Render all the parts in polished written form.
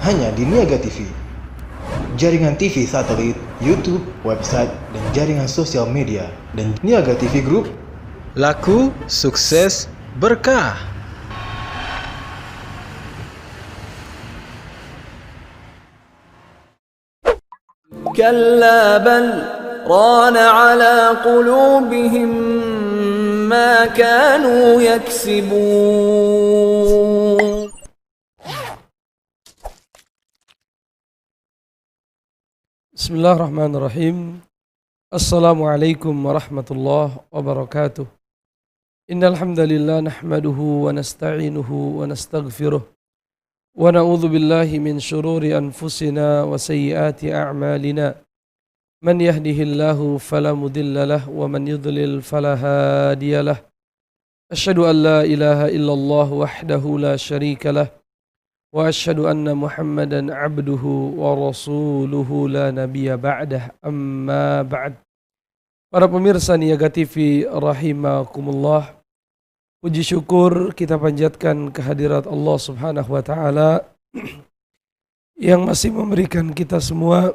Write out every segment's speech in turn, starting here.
hanya di Niaga TV. Jaringan TV satelit, YouTube, website, dan jaringan sosial media. Dan Niaga TV Group, laku, sukses, berkah. كلا بل ران على قلوبهم ما كانوا يكسبون. بسم الله الرحمن الرحيم. السلام عليكم ورحمة الله وبركاته. إن الحمد لله نحمده ونستعينه ونستغفره ونعوذ بالله من شرور أنفسنا وسيئات أعمالنا. من يهده الله فلا مضل له ومن يضلل فلا هادي له. أشهد أن لا إله إلا الله وحده لا شريك له وأشهد أن محمدا عبده ورسوله لا نبي بعده. أما بعد. Para pemirsa Niaga TV rahimakumullah, puji syukur kita panjatkan kehadirat Allah Subhanahu wa taala yang masih memberikan kita semua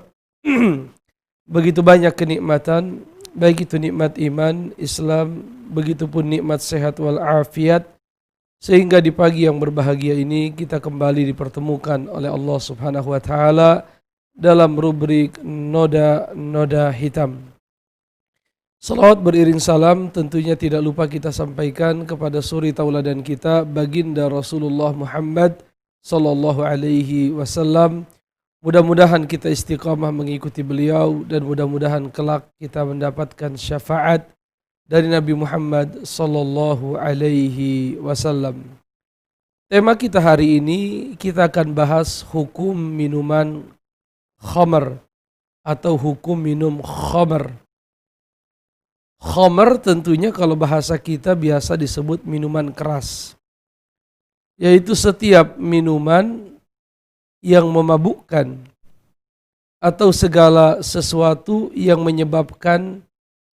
begitu banyak kenikmatan, baik itu nikmat iman, Islam, begitupun nikmat sehat wal afiat, sehingga di pagi yang berbahagia ini kita kembali dipertemukan oleh Allah Subhanahu wa taala dalam rubrik Noda Hitam. Salawat beriring salam tentunya tidak lupa kita sampaikan kepada suri tauladan kita, baginda Rasulullah Muhammad sallallahu alaihi wasallam. Mudah-mudahan kita istiqamah mengikuti beliau dan mudah-mudahan kelak kita mendapatkan syafaat dari Nabi Muhammad sallallahu alaihi wasallam. Tema kita hari ini, kita akan bahas hukum minuman khamar atau hukum minum khamar. Khamar tentunya kalau bahasa kita biasa disebut minuman keras, yaitu setiap minuman yang memabukkan atau segala sesuatu yang menyebabkan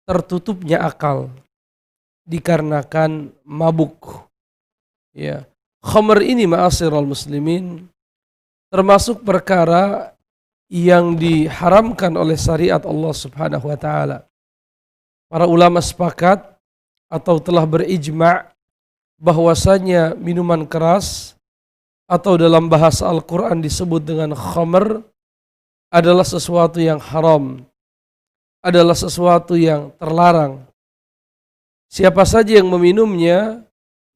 tertutupnya akal dikarenakan mabuk. Ya, khamar ini ma'asyiral muslimin termasuk perkara yang diharamkan oleh syariat Allah Subhanahu wa taala. Para ulama sepakat atau telah berijma' bahwasanya minuman keras atau dalam bahasa Al-Quran disebut dengan khamr adalah sesuatu yang haram, adalah sesuatu yang terlarang. Siapa saja yang meminumnya,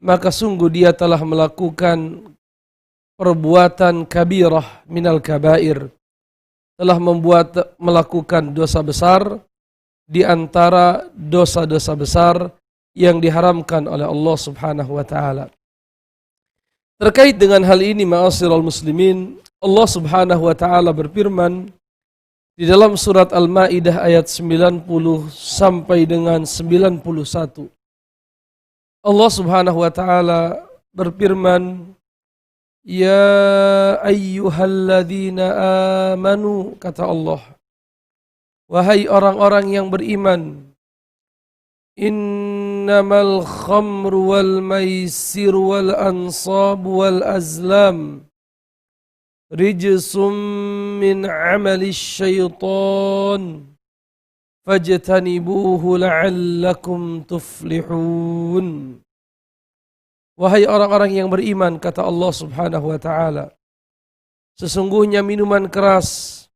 maka sungguh dia telah melakukan perbuatan kabirah minal kabair, telah melakukan dosa besar di antara dosa-dosa besar yang diharamkan oleh Allah Subhanahu wa taala. Terkait dengan hal ini ma'asyiral muslimin, Allah Subhanahu wa taala berfirman di dalam surat Al-Maidah ayat 90 sampai dengan 91. Allah Subhanahu wa taala berfirman, "Ya ayyuhalladzina amanu," kata Allah, wahai orang-orang yang beriman, innamal khamru wal maisir wal ansab wal azlam rijsum min amali syaitan fajtanibuhu la'allakum tuflihun. Wahai orang-orang yang beriman, kata Allah Subhanahu wa taala, sesungguhnya minuman keras,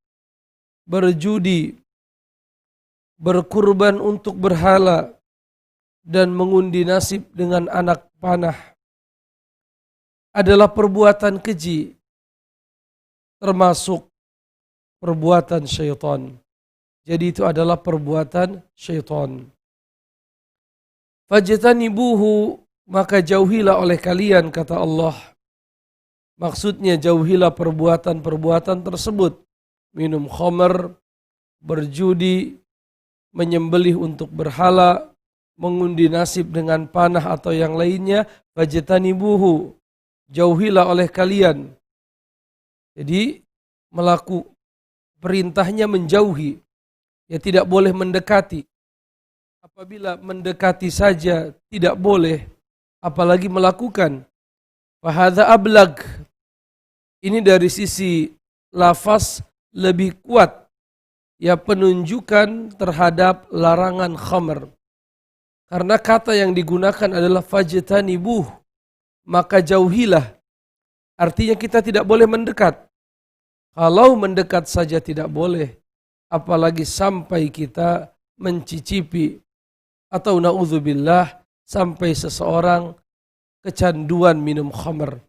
berjudi, berkurban untuk berhala, dan mengundi nasib dengan anak panah adalah perbuatan keji, termasuk perbuatan syaitan. Jadi itu adalah perbuatan syaitan. Fajtanibuhu, maka jauhilah oleh kalian, kata Allah. Maksudnya jauhilah perbuatan-perbuatan tersebut. Minum khamar, berjudi, menyembelih untuk berhala, mengundi nasib dengan panah atau yang lainnya. Fajtanibuhu, jauhilah oleh kalian. Jadi perintahnya menjauhi, ya tidak boleh mendekati. Apabila mendekati saja tidak boleh, apalagi melakukan. Fahadha ablag, ini dari sisi lafaz lebih kuat ya penunjukan terhadap larangan khamr. Karena kata yang digunakan adalah fajtanibuh, maka jauhilah. Artinya kita tidak boleh mendekat. Kalau mendekat saja tidak boleh, apalagi sampai kita mencicipi atau na'udzubillah sampai seseorang kecanduan minum khamr.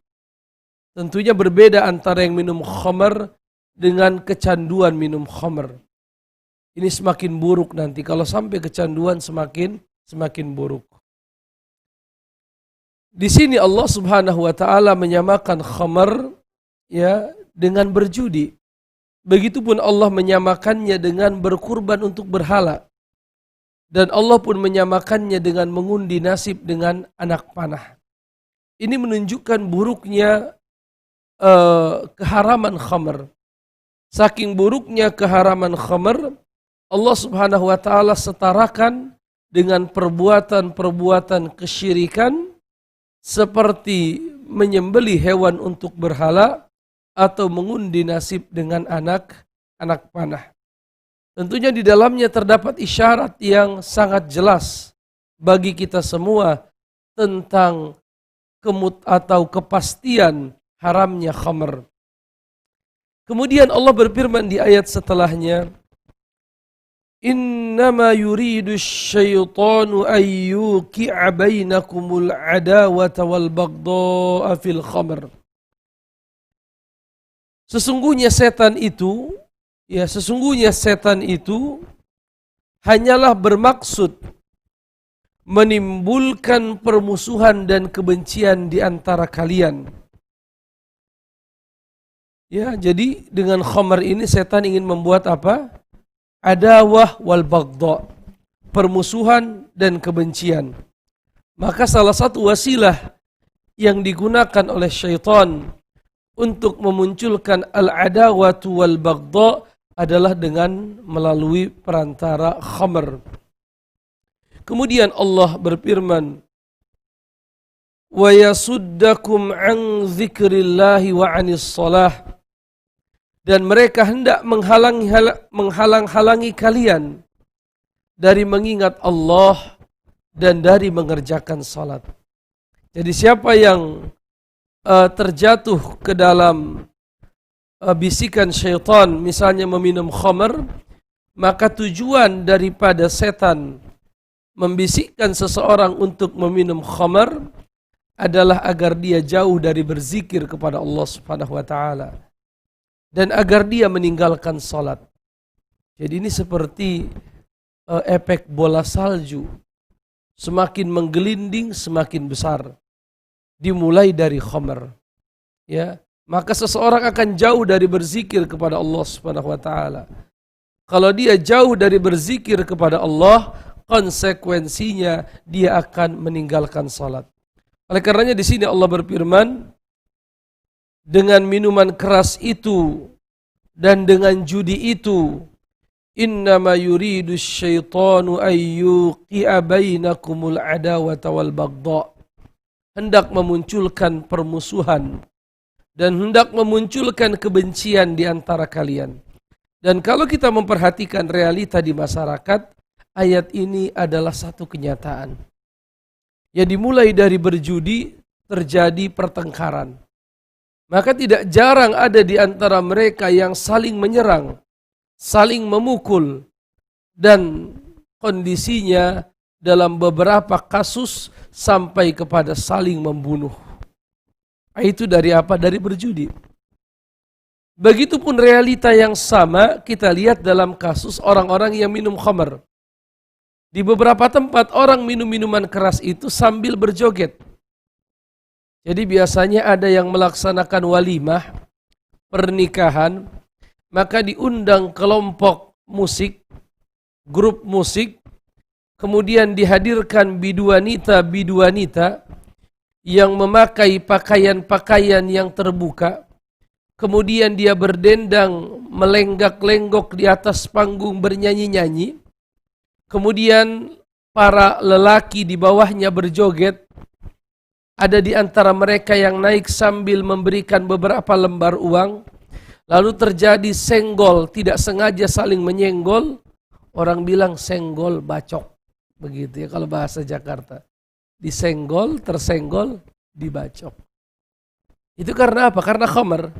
Tentunya berbeda antara yang minum khamr dengan kecanduan minum khamr. Ini semakin buruk nanti. Kalau sampai kecanduan semakin buruk. Di sini Allah Subhanahu wa taala menyamakan khamr ya dengan berjudi. Begitupun Allah menyamakannya dengan berkurban untuk berhala. Dan Allah pun menyamakannya dengan mengundi nasib dengan anak panah. Ini menunjukkan buruknya keharaman khamr. Saking buruknya keharaman khamr, Allah Subhanahu wa taala setarakan dengan perbuatan-perbuatan kesyirikan seperti menyembelih hewan untuk berhala atau mengundi nasib dengan anak panah. Tentunya di dalamnya terdapat isyarat yang sangat jelas bagi kita semua tentang kepastian haramnya khamr. Kemudian Allah berfirman di ayat setelahnya, Innama yuridu syaitanu ayyuki'a bainakumul adawata wal baghdha'a fil khamr. Sesungguhnya setan itu hanyalah bermaksud menimbulkan permusuhan dan kebencian di antara kalian. Ya, jadi dengan khamr ini setan ingin membuat apa? Adawah wal baghdha, permusuhan dan kebencian. Maka salah satu wasilah yang digunakan oleh syaitan untuk memunculkan al-adawatu wal baghdha adalah dengan melalui perantara khamr. Kemudian Allah berfirman, wa yasuddakum an dzikrillahi wa 'anis shalah. Dan mereka hendak menghalang-halangi kalian dari mengingat Allah dan dari mengerjakan salat. Jadi siapa yang terjatuh ke dalam bisikan syaitan, misalnya meminum khamr, maka tujuan daripada setan membisikkan seseorang untuk meminum khamr adalah agar dia jauh dari berzikir kepada Allah Subhanahu wa taala. Dan agar dia meninggalkan salat. Jadi ini seperti efek bola salju. Semakin menggelinding semakin besar. Dimulai dari khamr. Ya, maka seseorang akan jauh dari berzikir kepada Allah Subhanahu wa taala. Kalau dia jauh dari berzikir kepada Allah, konsekuensinya dia akan meninggalkan salat. Oleh karenanya di sini Allah berfirman, dengan minuman keras itu dan dengan judi itu, innama yuridu syaitanu ayyuqi'a bainakumul adawata wal baghdha, hendak memunculkan permusuhan dan hendak memunculkan kebencian di antara kalian. Dan kalau kita memperhatikan realita di masyarakat, ayat ini adalah satu kenyataan. Ya, dimulai dari berjudi terjadi pertengkaran. Maka tidak jarang ada di antara mereka yang saling menyerang, saling memukul, dan kondisinya dalam beberapa kasus sampai kepada saling membunuh. Itu dari apa? Dari berjudi. Begitupun realita yang sama kita lihat dalam kasus orang-orang yang minum khamr. Di beberapa tempat orang minum minuman keras itu sambil berjoget. Jadi biasanya ada yang melaksanakan walimah, pernikahan, maka diundang kelompok musik, grup musik, kemudian dihadirkan biduanita yang memakai pakaian-pakaian yang terbuka, kemudian dia berdendang, melenggak-lenggok di atas panggung bernyanyi-nyanyi, kemudian para lelaki di bawahnya berjoget. Ada di antara mereka yang naik sambil memberikan beberapa lembar uang. lalu terjadi senggol, tidak sengaja saling menyenggol, orang bilang senggol bacok. Begitu ya kalau bahasa Jakarta. Disenggol, tersenggol, dibacok. Itu karena apa? Karena khamar.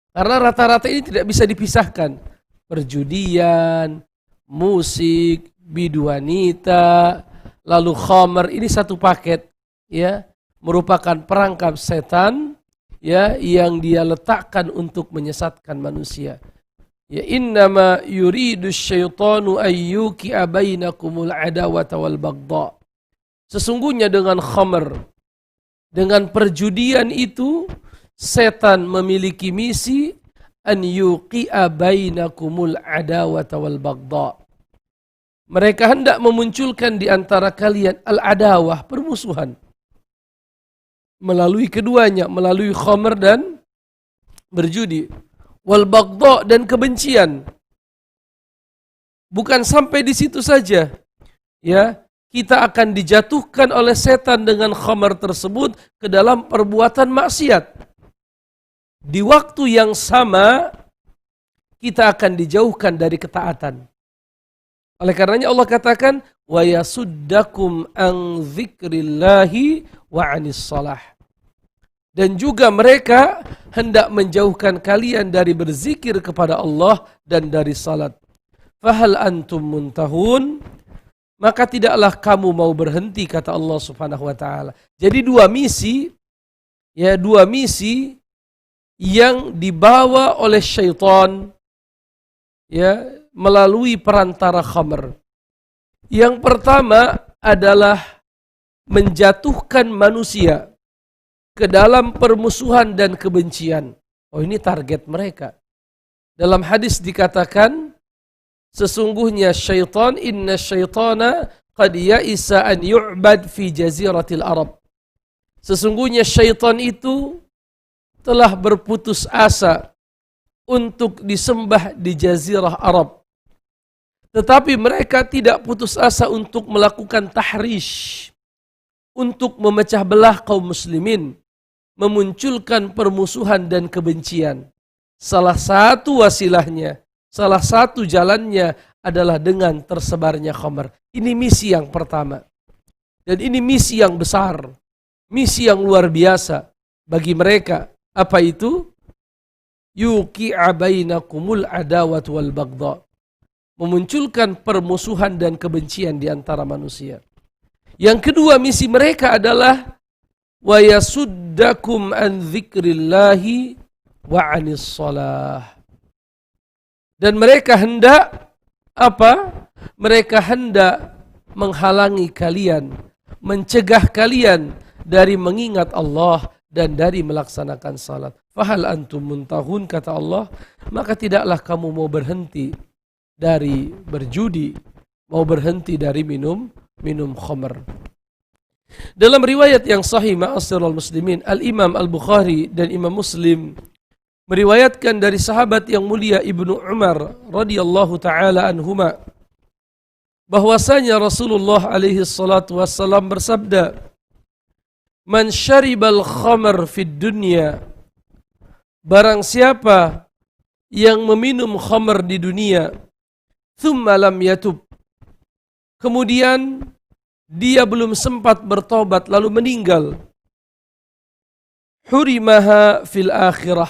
Karena rata-rata ini tidak bisa dipisahkan. Perjudian, musik, bidu wanita, lalu khamar, ini satu paket, ya, merupakan perangkap setan, ya, yang dia letakkan untuk menyesatkan manusia. Ya, innama yuridu syaitanu ayyuki'a bainakumul adawata wal baghdha. Sesungguhnya dengan khamar, dengan perjudian itu, setan memiliki misi an yuqi'a bainakumul adawata wal baghdha. Mereka hendak memunculkan di antara kalian al-adawah, permusuhan. Melalui keduanya, melalui khamr dan berjudi. Wal baghdha, dan kebencian. Bukan sampai di situ saja. Ya, kita akan dijatuhkan oleh setan dengan khamr tersebut ke dalam perbuatan maksiat. Di waktu yang sama, kita akan dijauhkan dari ketaatan. Oleh karenanya Allah katakan, wa yasuddakum an dzikrillahi wa anis shalah. Dan juga mereka hendak menjauhkan kalian dari berzikir kepada Allah dan dari salat. Fahal antum muntahun? Maka tidaklah kamu mau berhenti, kata Allah Subhanahu wa taala. Jadi dua misi yang dibawa oleh syaitan, ya, melalui perantara khamr. Yang pertama adalah menjatuhkan manusia ke dalam permusuhan dan kebencian. Oh, ini target mereka. Dalam hadis dikatakan, sesungguhnya syaitan, inna syaitana qad ya'isa an yu'bad fi jaziratil Arab. Sesungguhnya syaitan itu telah berputus asa untuk disembah di jazirah Arab. Tetapi mereka tidak putus asa untuk melakukan tahrish, untuk memecah belah kaum muslimin, memunculkan permusuhan dan kebencian. Salah satu wasilahnya, salah satu jalannya adalah dengan tersebarnya khamar. Ini misi yang pertama. Dan ini misi yang besar, misi yang luar biasa bagi mereka. Apa itu? Yuqi'a bainakumul adawat wal baghdha. Memunculkan permusuhan dan kebencian di antara manusia. Yang kedua, misi mereka adalah wa yasuddakum an dzikrillahi wa anis shalah. Dan mereka hendak apa? Mereka hendak menghalangi kalian, mencegah kalian dari mengingat Allah dan dari melaksanakan salat. Fahal antum muntahun, kata Allah, maka tidaklah kamu mau berhenti dari berjudi, mau berhenti dari minum khamr. Dalam riwayat yang sahih ma'asyiral muslimin, Al-Imam Al-Bukhari dan Imam Muslim meriwayatkan dari sahabat yang mulia Ibnu Umar radhiyallahu taala anhuma, bahwasanya Rasulullah alaihi salatu wassalam bersabda, man syaribal khamr fid dunya, barang siapa yang meminum khamr di dunia, thumma lam yatub, kemudian dia belum sempat bertobat lalu meninggal, hurimaha fil akhirah,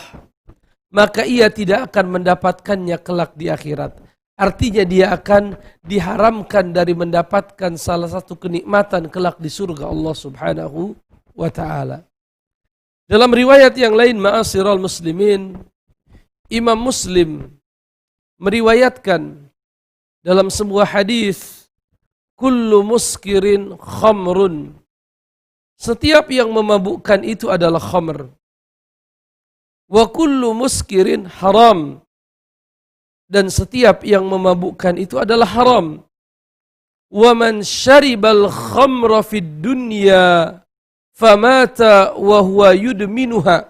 maka ia tidak akan mendapatkannya kelak di akhirat. Artinya dia akan diharamkan dari mendapatkan salah satu kenikmatan kelak di surga Allah Subhanahu wa ta'ala. Dalam riwayat yang lain ma'asyiral muslimin, Imam Muslim meriwayatkan dalam sebuah hadis, kullu muskirin khamrun, setiap yang memabukkan itu adalah khamr. Wa kullu muskirin haram, dan setiap yang memabukkan itu adalah haram. Wa man syaribal khamra fid dunya famata wa huwa yudminuha,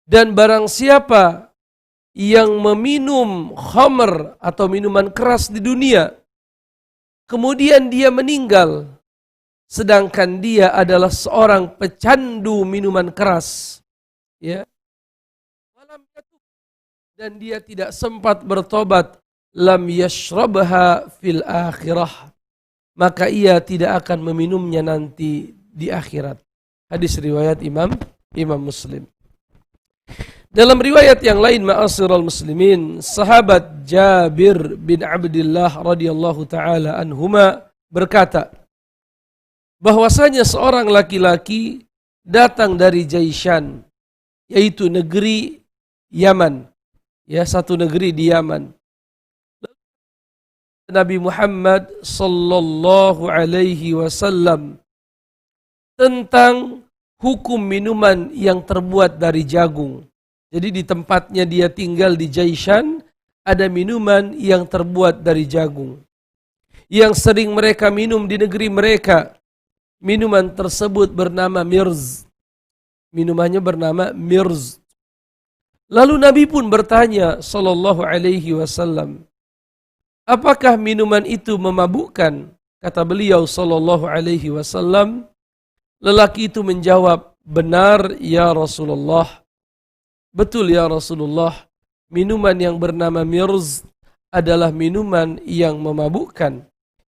dan barang siapa yang meminum khamr atau minuman keras di dunia, kemudian dia meninggal, sedangkan dia adalah seorang pecandu minuman keras, ya, dan dia tidak sempat bertobat, lam yashrabha fil akhirah, maka ia tidak akan meminumnya nanti di akhirat. Hadis riwayat Imam Muslim. Dalam riwayat yang lain, ma'asyiral muslimin, sahabat Jabir bin Abdullah radhiyallahu taala anhuma berkata bahwasanya seorang laki-laki datang dari Jaishan, yaitu negeri Yaman, ya, satu negeri di Yaman. Nabi Muhammad sallallahu alaihi wasallam tentang hukum minuman yang terbuat dari jagung. Jadi di tempatnya dia tinggal di Jaishan ada minuman yang terbuat dari jagung yang sering mereka minum di negeri mereka. Minuman tersebut bernama mirz. Minumannya bernama mirz. Lalu Nabi pun bertanya sallallahu alaihi wasallam, apakah minuman itu memabukkan? Kata beliau sallallahu alaihi wasallam, lelaki itu menjawab, benar ya Rasulullah. Betul ya Rasulullah, minuman yang bernama mirz adalah minuman yang memabukkan,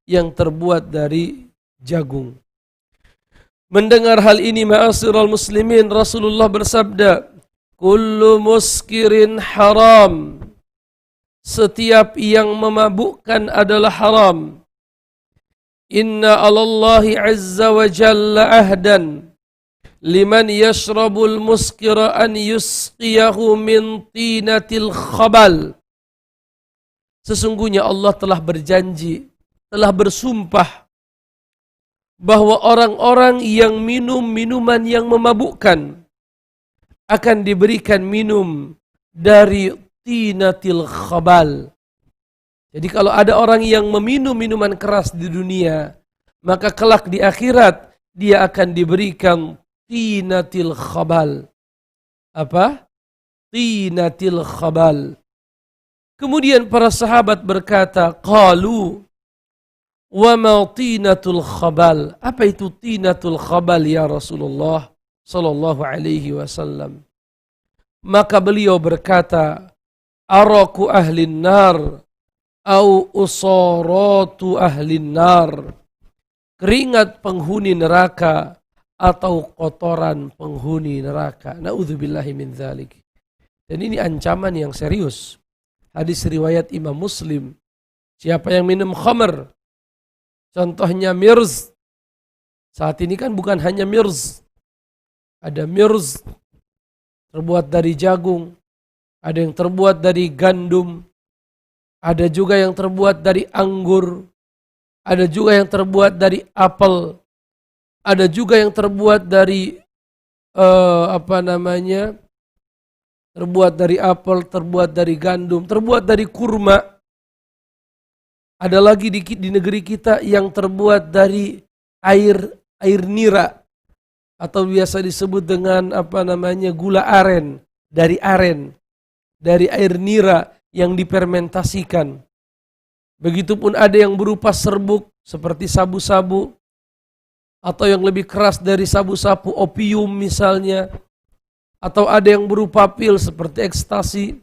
yang terbuat dari jagung. Mendengar hal ini, ma'asyiral muslimin, Rasulullah bersabda, kullu muskirin haram. Setiap yang memabukkan adalah haram. Inna alallahi azza wa jalla ahdan liman yashrabul muskira an yusqiyahu min tinatil khabal. Sesungguhnya Allah telah berjanji, telah bersumpah bahwa orang-orang yang minum minuman yang memabukkan akan diberikan minum dari tinatil khabal. Jadi kalau ada orang yang meminum minuman keras di dunia, maka kelak di akhirat dia akan diberikan tinatil khabal. Apa? Tinatil khabal. Kemudian para sahabat berkata, qalu wa ma tinatul khabal? Apa itu tinatul khabal ya Rasulullah sallallahu alaihi wasallam? Maka beliau berkata, araku ahlin nar au usaratu ahlin nar. Keringat penghuni neraka atau kotoran penghuni neraka. Na'udzubillahi min dzalik. Dan ini ancaman yang serius. Hadis riwayat Imam Muslim. Siapa yang minum khamr, contohnya mirz. Saat ini kan bukan hanya mirz. Ada mirz terbuat dari jagung, ada yang terbuat dari gandum, ada juga yang terbuat dari anggur, ada juga yang terbuat dari apel, ada juga yang terbuat dari terbuat dari apel, terbuat dari gandum, terbuat dari kurma. Ada lagi di negeri kita yang terbuat dari air nira atau biasa disebut dengan gula aren, dari air nira yang difermentasikan. Begitupun ada yang berupa serbuk seperti sabu-sabu, atau yang lebih keras dari sabu-sabu, opium misalnya, atau ada yang berupa pil seperti ekstasi,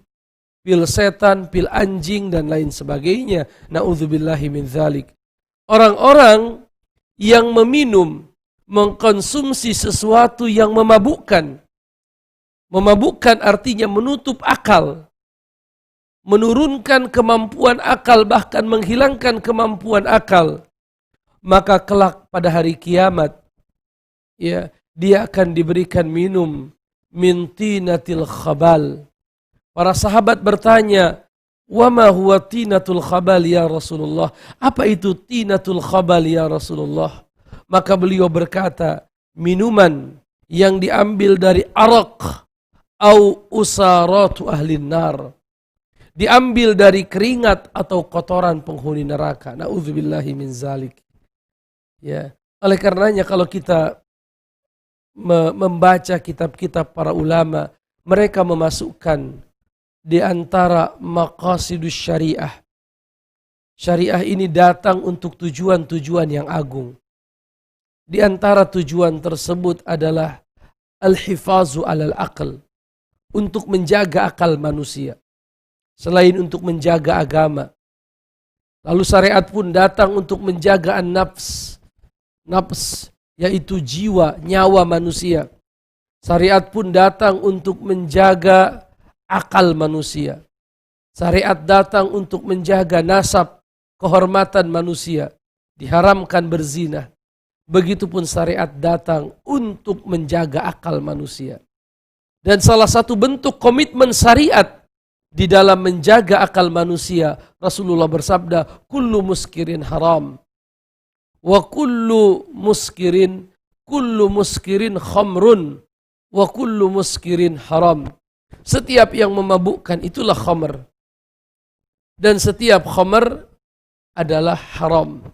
pil setan, pil anjing dan lain sebagainya. Na'udzubillahi min dzalik. Orang-orang yang meminum, mengkonsumsi sesuatu yang memabukkan. Memabukkan artinya menutup akal, menurunkan kemampuan akal, bahkan menghilangkan kemampuan akal. Maka kelak pada hari kiamat, ya, dia akan diberikan minum min tinatil khabal. Para sahabat bertanya, wa ma huwa tinatul khabal ya Rasulullah? Apa itu tinatul khabal ya Rasulullah? Maka beliau berkata, minuman yang diambil dari arak au usaratu ahlin nar. Diambil dari keringat atau kotoran penghuni neraka. Na'udzubillahi min zalik. Ya, oleh karenanya kalau kita membaca kitab-kitab para ulama, mereka memasukkan di antara maqasidus syariah. Syariah ini datang untuk tujuan-tujuan yang agung. Di antara tujuan tersebut adalah al-hifazu alal aql, untuk menjaga akal manusia. selain untuk menjaga agama. Lalu syariat pun datang untuk menjaga an-nafs. Nafs, yaitu jiwa, nyawa manusia. Syariat pun datang untuk menjaga akal manusia. Syariat datang untuk menjaga nasab, kehormatan manusia. Diharamkan berzina. Begitupun syariat datang untuk menjaga akal manusia. Dan salah satu bentuk komitmen syariat di dalam menjaga akal manusia, Rasulullah bersabda, kullu muskirin haram. Wa kullu muskirin khamrun. Wa kullu muskirin haram. Setiap yang memabukkan itulah khamr. Dan setiap khamr adalah haram.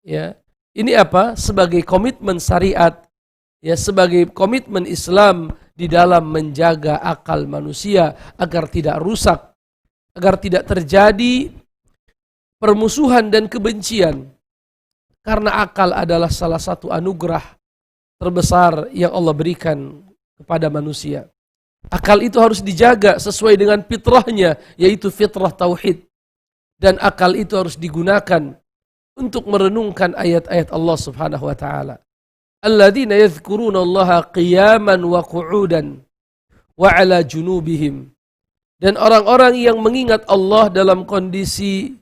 Ya. Ini apa? Sebagai komitmen syariat, ya, sebagai komitmen Islam di dalam menjaga akal manusia agar tidak rusak, agar tidak terjadi permusuhan dan kebencian. Karena akal adalah salah satu anugerah terbesar yang Allah berikan kepada manusia. Akal itu harus dijaga sesuai dengan fitrahnya, yaitu fitrah tauhid. Dan akal itu harus digunakan untuk merenungkan ayat-ayat Allah Subhanahu wa taala. Alladzina yadhkuruna Allaha qiyaman wa qu'udan wa 'ala junubihim. Dan orang-orang yang mengingat Allah dalam kondisi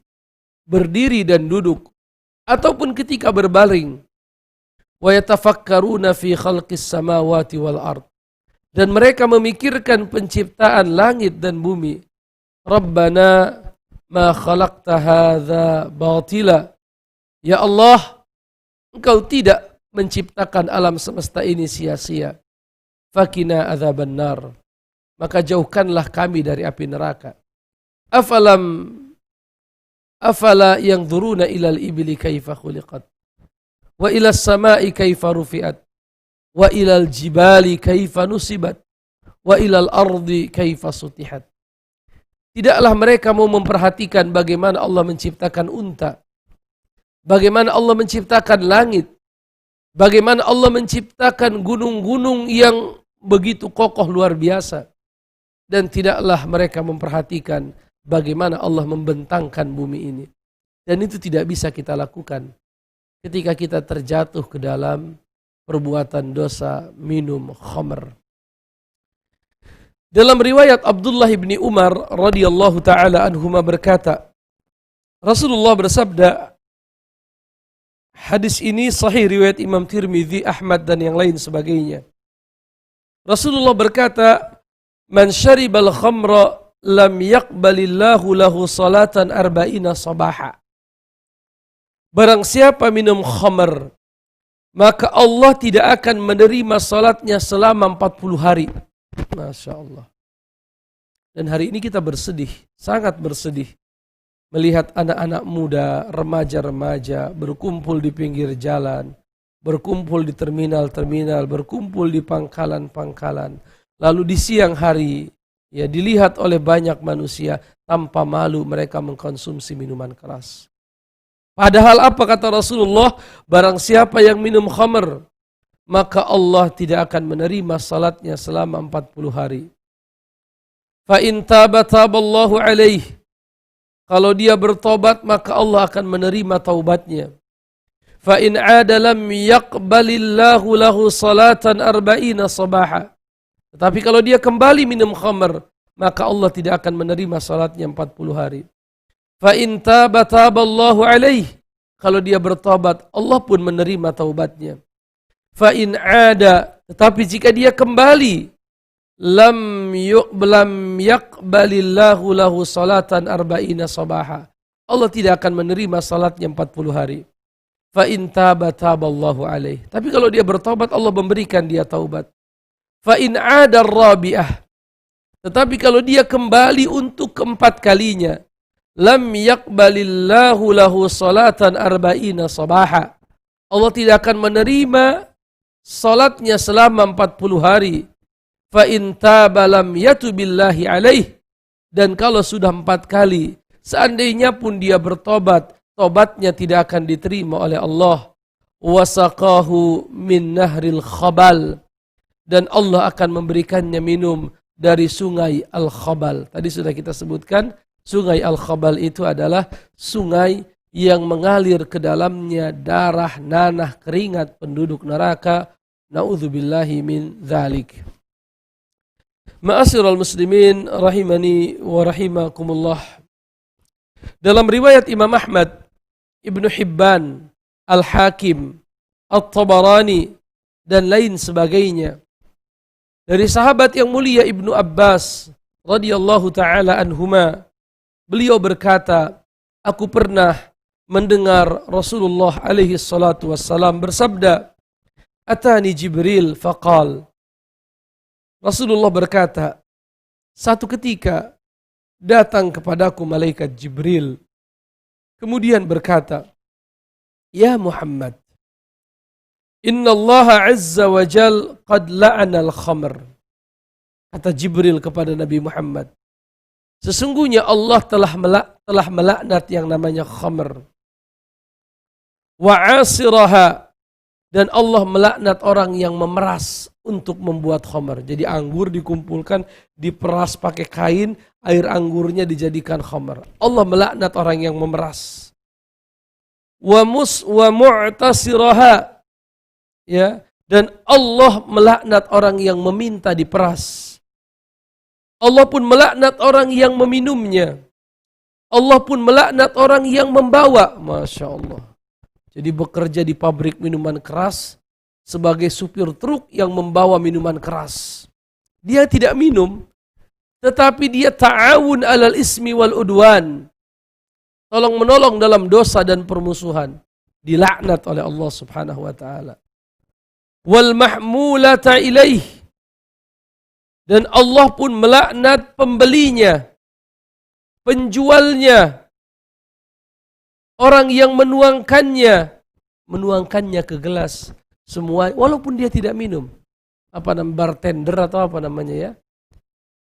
berdiri dan duduk ataupun ketika berbaring. Wa yatafakkaruna fi khalqis samawati wal ard. Dan mereka memikirkan penciptaan langit dan bumi. Rabbana ma khalaqta hadza batila. Ya Allah, Engkau tidak menciptakan alam semesta ini sia-sia. Fakina adzaban nar. Maka jauhkanlah kami dari api neraka. Afala yanzuruna ilal ibli kaifa khuliqat. Wa ilas samai kaifa rufi'at. Wa ilal jibali kaifa nusibat. Wa ilal ardi kaifa sutihat. Tidaklah mereka mau memperhatikan bagaimana Allah menciptakan unta. Bagaimana Allah menciptakan langit. Bagaimana Allah menciptakan gunung-gunung yang begitu kokoh luar biasa. Dan tidaklah mereka memperhatikan bagaimana Allah membentangkan bumi ini. Dan itu tidak bisa kita lakukan ketika kita terjatuh ke dalam perbuatan dosa minum khamr. Dalam riwayat Abdullah bin Umar radhiyallahu taala anhuma berkata, Rasulullah bersabda, hadis ini sahih riwayat Imam Tirmidzi, Ahmad dan yang lain sebagainya. Rasulullah berkata, man syaribal khamra lam yaqbalillahu lahu salatan arba'ina sabaha. Barang siapa minum khamr, maka Allah tidak akan menerima salatnya selama 40 hari. Masya Allah. Dan hari ini kita bersedih, sangat bersedih, melihat anak-anak muda, remaja-remaja berkumpul di pinggir jalan, berkumpul di terminal-terminal, berkumpul di pangkalan-pangkalan. Lalu di siang hari, ya, dilihat oleh banyak manusia, tanpa malu mereka mengkonsumsi minuman keras. Padahal apa kata Rasulullah? Barang siapa yang minum khamr, maka Allah tidak akan menerima salatnya selama 40 hari. Fa in taba taballahu alaih. Kalau dia bertobat, maka Allah akan menerima taubatnya. Fa in aada lam yaqbalillahu lahu salatan arba'ina sabaha. Tetapi kalau dia kembali minum khamr, maka Allah tidak akan menerima salatnya 40 hari. Fa in taba taballahu alaih. Kalau dia bertobat, Allah pun menerima taubatnya. Fa in ada, tetapi jika dia kembali, lam yaqbalillahu lahu salatan arba'ina sabaha. Allah tidak akan menerima salatnya 40 hari. Fa in taba taballahu alaih. Tapi kalau dia bertobat, Allah memberikan dia taubat. Fa in ada rabi'ah. Tetapi kalau dia kembali untuk keempat kalinya, lam yaqbalillahu lahu salatan arba'ina sabaha. Allah tidak akan menerima salatnya selama 40 hari. Fa in taba lam yatubillahi alaih. Dan kalau sudah 4 kali, seandainya pun dia bertobat, tobatnya tidak akan diterima oleh Allah. Wasaqahu min nahril khabal. Dan Allah akan memberikannya minum dari sungai Al-Khabal. Tadi sudah kita sebutkan Sungai Al-Khabal itu adalah sungai yang mengalir ke dalamnya darah, nanah, keringat penduduk neraka. Na'udzubillahi min dzalik. Ma'asyiral muslimin rahimani wa rahimakumullah. Dalam riwayat Imam Ahmad, Ibnu Hibban, Al-Hakim, At-Tabarani dan lain sebagainya, dari sahabat yang mulia Ibnu Abbas radhiyallahu taala anhuma, beliau berkata, aku pernah mendengar Rasulullah alaihi salatu wassalam bersabda, atani Jibril faqal. Rasulullah berkata, satu ketika datang kepadaku malaikat Jibril, kemudian berkata, ya Muhammad, inna Allah azza wa jal qad la'ana al-khamr. Kata Jibril kepada Nabi Muhammad, sesungguhnya Allah telah melaknat yang namanya khamr. Wa asiraha, dan Allah melaknat orang yang memeras untuk membuat khamr. Jadi anggur dikumpulkan, diperas pakai kain, air anggurnya dijadikan khamr. Allah melaknat orang yang memeras. Wa mu'tasiraha, ya, dan Allah melaknat orang yang meminta diperas. Allah pun melaknat orang yang meminumnya. Allah pun melaknat orang yang membawa. Masya Allah. Jadi bekerja di pabrik minuman keras sebagai supir truk yang membawa minuman keras. Dia tidak minum, tetapi dia ta'awun alal ismi wal udwan. Tolong menolong dalam dosa dan permusuhan. Dilaknat oleh Allah subhanahu wa ta'ala. Wal mahmulata ilaih, dan Allah pun melaknat pembelinya, penjualnya, orang yang menuangkannya ke gelas, semua walaupun dia tidak minum. Apa namanya, bartender atau apa namanya ya.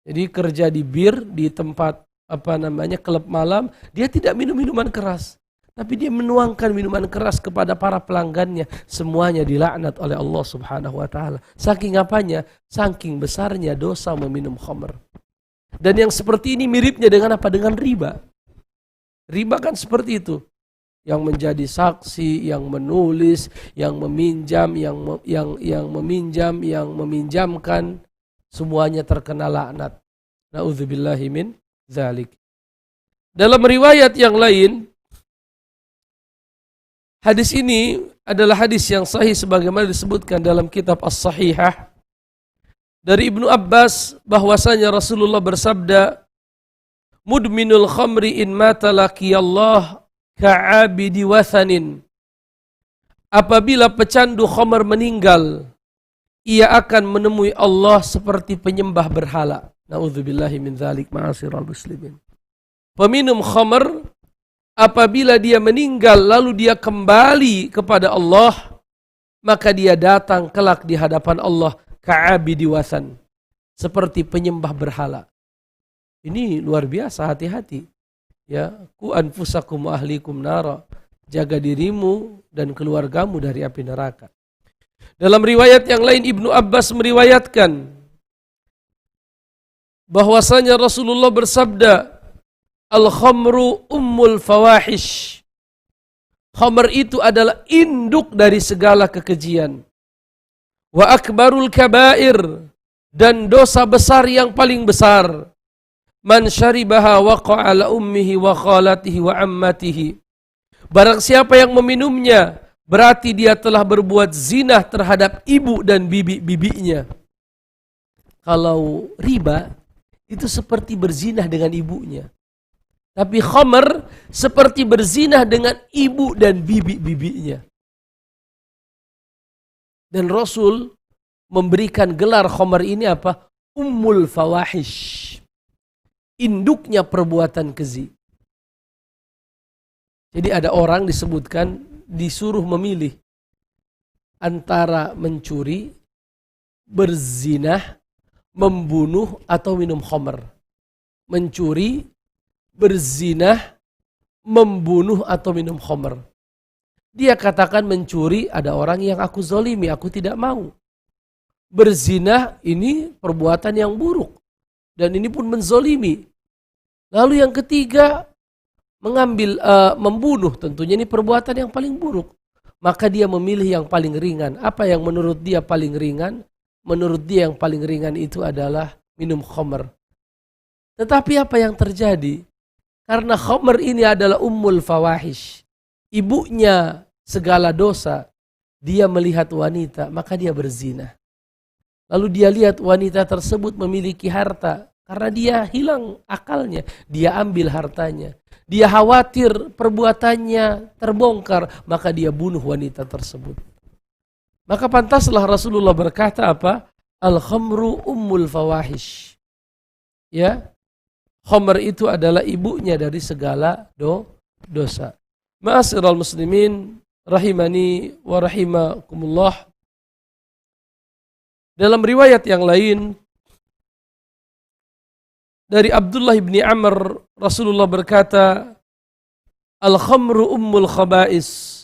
Jadi kerja di bir, di tempat apa namanya klub malam, dia tidak minum minuman keras. Tapi dia menuangkan minuman keras kepada para pelanggannya. Semuanya dilaknat oleh Allah subhanahu wa ta'ala. Saking apanya? Saking besarnya dosa meminum khamr. Dan yang seperti ini miripnya dengan apa? Dengan riba. Riba kan seperti itu. Yang menjadi saksi, yang menulis, yang meminjam, yang meminjamkan. Semuanya terkena laknat. Na'udzubillahi min dzalik. Dalam riwayat yang lain, hadis ini adalah hadis yang sahih sebagaimana disebutkan dalam kitab As-Sahihah dari Ibnu Abbas bahwasanya Rasulullah bersabda, mudminul khamri in mata laqiyallah ka'abidi wathanin. Apabila pecandu khamr meninggal, ia akan menemui Allah seperti penyembah berhala. Na'udzubillahi min dzalik, ma'asyiral muslimin. Peminum khamr apabila dia meninggal lalu dia kembali kepada Allah, maka dia datang kelak di hadapan Allah ka'abidi wathan, seperti penyembah berhala. Ini luar biasa, hati-hati. Ya, ku anfusakum wa ahlikum nara. Jaga dirimu dan keluargamu dari api neraka. Dalam riwayat yang lain Ibnu Abbas meriwayatkan bahwasanya Rasulullah bersabda, al-khamru ummul fawahish. Khamr itu adalah induk dari segala kekejian. Wa akbarul kabair, dan dosa besar yang paling besar. Man syaribaha waqa'a ala ummihi wa khalatihi wa ammatihi. Barang siapa yang meminumnya, berarti dia telah berbuat zina terhadap ibu dan bibi-bibinya. Kalau riba, itu seperti berzinah dengan ibunya. Tapi khamr seperti berzinah dengan ibu dan bibi-bibinya. Dan Rasul memberikan gelar khamr ini apa? Ummul fawahish. Induknya perbuatan keji. Jadi ada orang disebutkan disuruh memilih antara mencuri, berzinah, membunuh atau minum khamr. Mencuri, berzinah, membunuh atau minum khamr. Dia katakan mencuri, ada orang yang aku zalimi, aku tidak mau. Berzinah ini perbuatan yang buruk dan ini pun menzalimi. Lalu yang ketiga, membunuh, tentunya ini perbuatan yang paling buruk. Maka dia memilih yang paling ringan. Apa yang menurut dia paling ringan? Menurut dia yang paling ringan itu adalah minum khamr. Tetapi apa yang terjadi? Karena khamr ini adalah ummul fawahish, ibunya segala dosa. Dia melihat wanita, maka dia berzina. Lalu dia lihat wanita tersebut memiliki harta. Karena dia hilang akalnya, dia ambil hartanya. Dia khawatir perbuatannya terbongkar, maka dia bunuh wanita tersebut. Maka pantaslah Rasulullah berkata apa? Al-khamru ummul fawahish. Ya, khamr itu adalah ibunya dari segala dosa. Ma'asyiral muslimin, rahimani wa rahimakumullah. Dalam riwayat yang lain, dari Abdullah bin Amr, Rasulullah berkata, Al-khamru ummul khaba'is.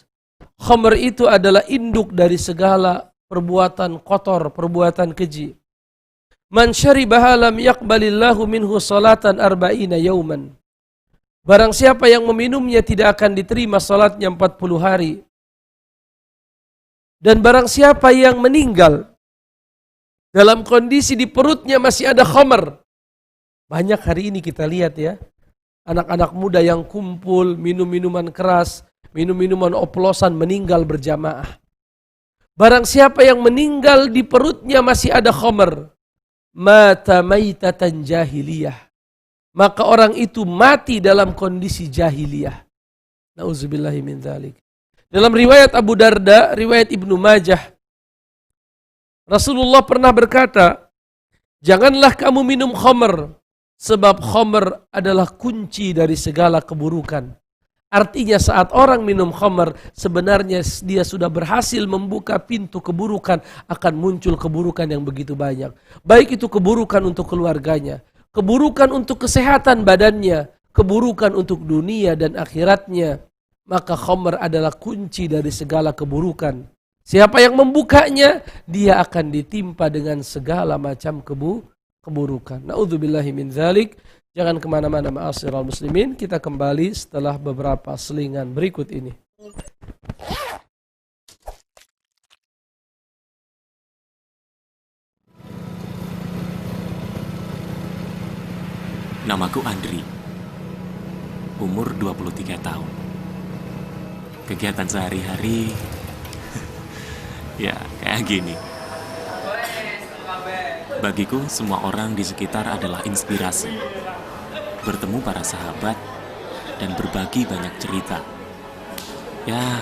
Khamr itu adalah induk dari segala perbuatan kotor, perbuatan keji. Man syaribaha lam yaqbalillahu minhu salatan arba'ina yauman. Barang siapa yang meminumnya tidak akan diterima salatnya 40 hari. Dan barang siapa yang meninggal dalam kondisi di perutnya masih ada khamr. Banyak hari ini kita lihat ya, anak-anak muda yang kumpul, minum minuman keras, minum minuman oplosan, meninggal berjamaah. Barang siapa yang meninggal di perutnya masih ada khamr, mata maitatan jahiliyah. Maka orang itu mati dalam kondisi jahiliyah. Nauzubillahi min dzalik. Dalam riwayat Abu Darda, riwayat Ibnu Majah, Rasulullah pernah berkata, janganlah kamu minum khamr, sebab khamr adalah kunci dari segala keburukan. Artinya saat orang minum khamr, sebenarnya dia sudah berhasil membuka pintu keburukan, akan muncul keburukan yang begitu banyak. Baik itu keburukan untuk keluarganya, keburukan untuk kesehatan badannya, keburukan untuk dunia dan akhiratnya. Maka khamr adalah kunci dari segala keburukan. Siapa yang membukanya, dia akan ditimpa dengan segala macam keburukan. Na'udzubillahi min dzalik. Jangan kemana-mana ma'asyiral muslimin. Kita kembali setelah beberapa selingan berikut ini. Namaku Andri. Umur 23 tahun. Kegiatan sehari-hari ya kayak gini. Bagiku semua orang di sekitar adalah inspirasi. Bertemu para sahabat dan berbagi banyak cerita. Ya,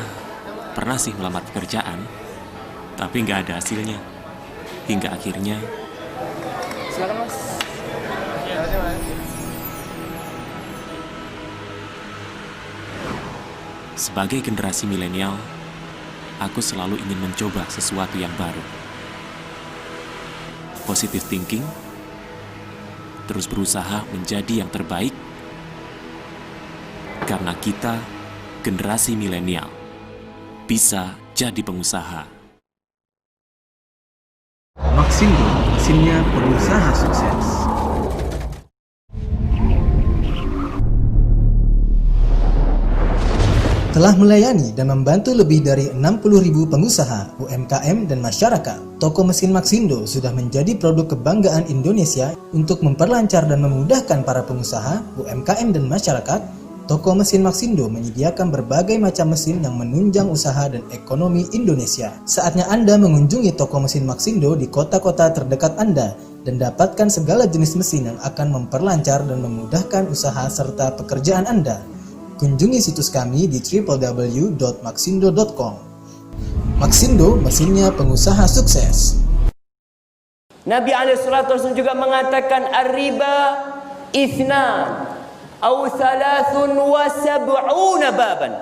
pernah sih melamar pekerjaan, tapi nggak ada hasilnya. Hingga akhirnya Silakan Mas. sebagai generasi milenial, aku selalu ingin mencoba sesuatu yang baru. Positive thinking, terus berusaha menjadi yang terbaik, karena kita, generasi milenial, bisa jadi pengusaha. Maxindo, mesinnya pengusaha sukses. Telah melayani dan membantu lebih dari 60.000 pengusaha, UMKM, dan masyarakat. Toko mesin Maxindo sudah menjadi produk kebanggaan Indonesia untuk memperlancar dan memudahkan para pengusaha, UMKM, dan masyarakat. Toko mesin Maxindo menyediakan berbagai macam mesin yang menunjang usaha dan ekonomi Indonesia. Saatnya Anda mengunjungi toko mesin Maxindo di kota-kota terdekat Anda dan dapatkan segala jenis mesin yang akan memperlancar dan memudahkan usaha serta pekerjaan Anda. Kunjungi situs kami di www.maxindo.com. Maxindo, mesinnya pengusaha sukses. Nabi SAW juga mengatakan ar-riba ithnan aw thalathun wa sab'una baban.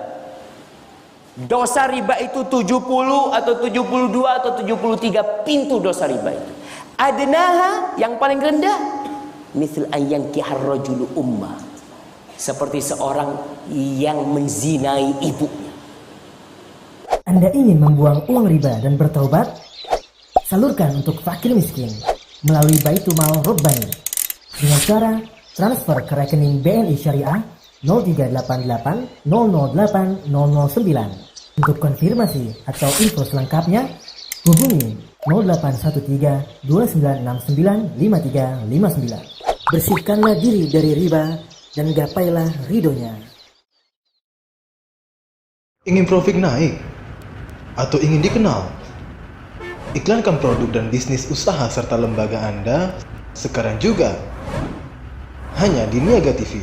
Dosa riba itu 70 atau 72 atau 73 pintu dosa riba itu. Adnaha, yang paling rendah, misal ayyakihar rajulu ummah, seperti seorang yang menzinai ibunya. Anda ingin membuang uang riba dan bertaubat? Salurkan untuk fakir miskin melalui Baitul Mal Rabbani dengan cara Transfer ke rekening BNI Syariah 0388 008 009. Untuk konfirmasi atau info selengkapnya, hubungi 0813 2969 5359. Bersihkanlah diri dari riba dan gapailah ridhonya. Ingin profit naik? Atau ingin dikenal? Iklankan produk dan bisnis usaha serta lembaga Anda sekarang juga. Hanya di Niaga TV.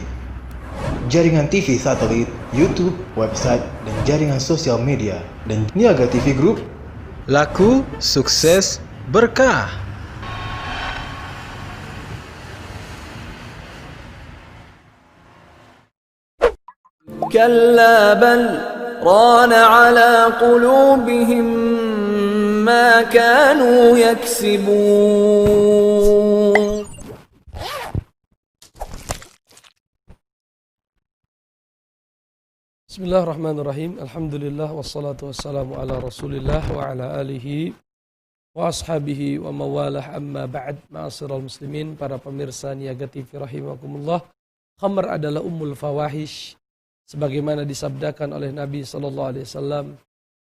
Jaringan TV satelit, YouTube, website, dan jaringan sosial media. Dan Niaga TV Group. Laku, sukses, berkah. كلا بل ران على قلوبهم ما كانوا يكسبون. Bismillahirrahmanirrahim. Alhamdulillah wassalatu wassalamu ala Rasulillah wa ala alihi wa ashabihi wa mawalah, amma ba'd. Ma'asyiral muslimin, para pemirsa Niaga TV rahimakumullah. Khamr adalah ummul fawahish, sebagaimana disabdakan oleh Nabi SAW.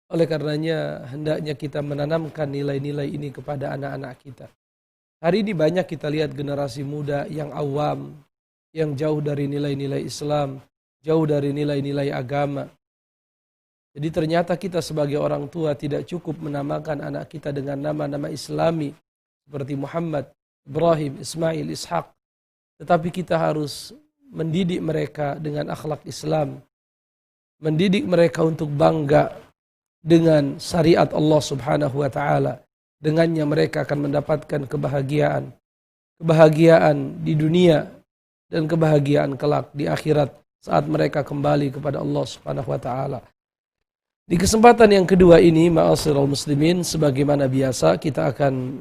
Oleh karenanya hendaknya kita menanamkan nilai-nilai ini kepada anak-anak kita. Hari ini banyak kita lihat generasi muda yang awam, yang jauh dari nilai-nilai Islam, jauh dari nilai-nilai agama. Jadi ternyata kita sebagai orang tua tidak cukup menamakan anak kita dengan nama-nama Islami seperti Muhammad, Ibrahim, Ismail, Ishaq. Tetapi kita harus mendidik mereka dengan akhlak Islam, mendidik mereka untuk bangga dengan syariat Allah Subhanahu wa taala. Dengannya mereka akan mendapatkan kebahagiaan di dunia dan kebahagiaan kelak di akhirat saat mereka kembali kepada Allah Subhanahu wa taala. Di kesempatan yang kedua ini, ma'asyiral muslimin, sebagaimana biasa kita akan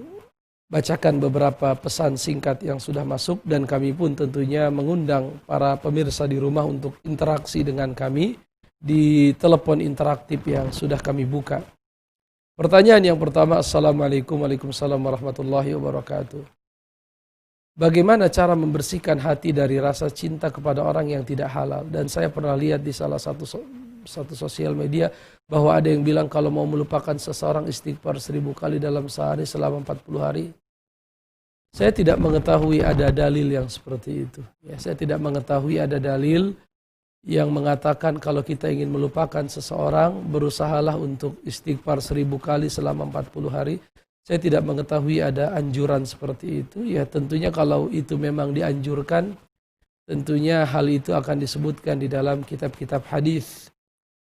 bacakan beberapa pesan singkat yang sudah masuk, dan kami pun tentunya mengundang para pemirsa di rumah untuk interaksi dengan kami di telepon interaktif yang sudah kami buka. Pertanyaan yang pertama, Assalamualaikum Waalaikumsalam warahmatullahi wabarakatuh. Bagaimana cara membersihkan hati dari rasa cinta kepada orang yang tidak halal? Dan saya pernah lihat di salah satu sosial media bahwa ada yang bilang kalau mau melupakan seseorang istighfar 1000 kali dalam sehari selama 40 hari. Saya tidak mengetahui ada dalil yang seperti itu. Ya, saya tidak mengetahui ada dalil yang mengatakan kalau kita ingin melupakan seseorang, berusahalah untuk istighfar 1000 kali selama 40 hari. Saya tidak mengetahui ada anjuran seperti itu. Ya tentunya kalau itu memang dianjurkan, tentunya hal itu akan disebutkan di dalam kitab-kitab hadis.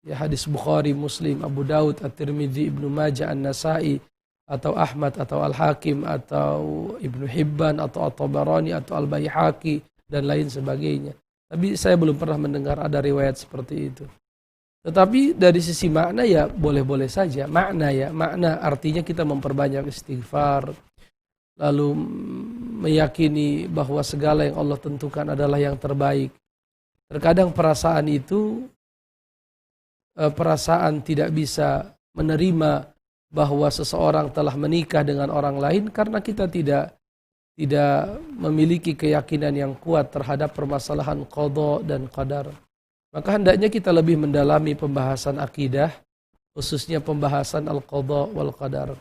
Ya, hadis Bukhari, Muslim, Abu Daud, At-Tirmidzi, Ibnu Majah, An-Nasai, atau Ahmad, atau Al-Hakim, atau Ibnu Hibban, atau At-Tabarani, atau Al-Baihaqi, dan lain sebagainya. Tapi saya belum pernah mendengar ada riwayat seperti itu. Tetapi dari sisi makna ya boleh-boleh saja. Makna artinya kita memperbanyak istighfar, lalu meyakini bahwa segala yang Allah tentukan adalah yang terbaik. Terkadang perasaan itu, perasaan tidak bisa menerima bahwa seseorang telah menikah dengan orang lain karena kita tidak memiliki keyakinan yang kuat terhadap permasalahan qada dan qadar. Maka hendaknya kita lebih mendalami pembahasan akidah, khususnya pembahasan al-qada wal qadar.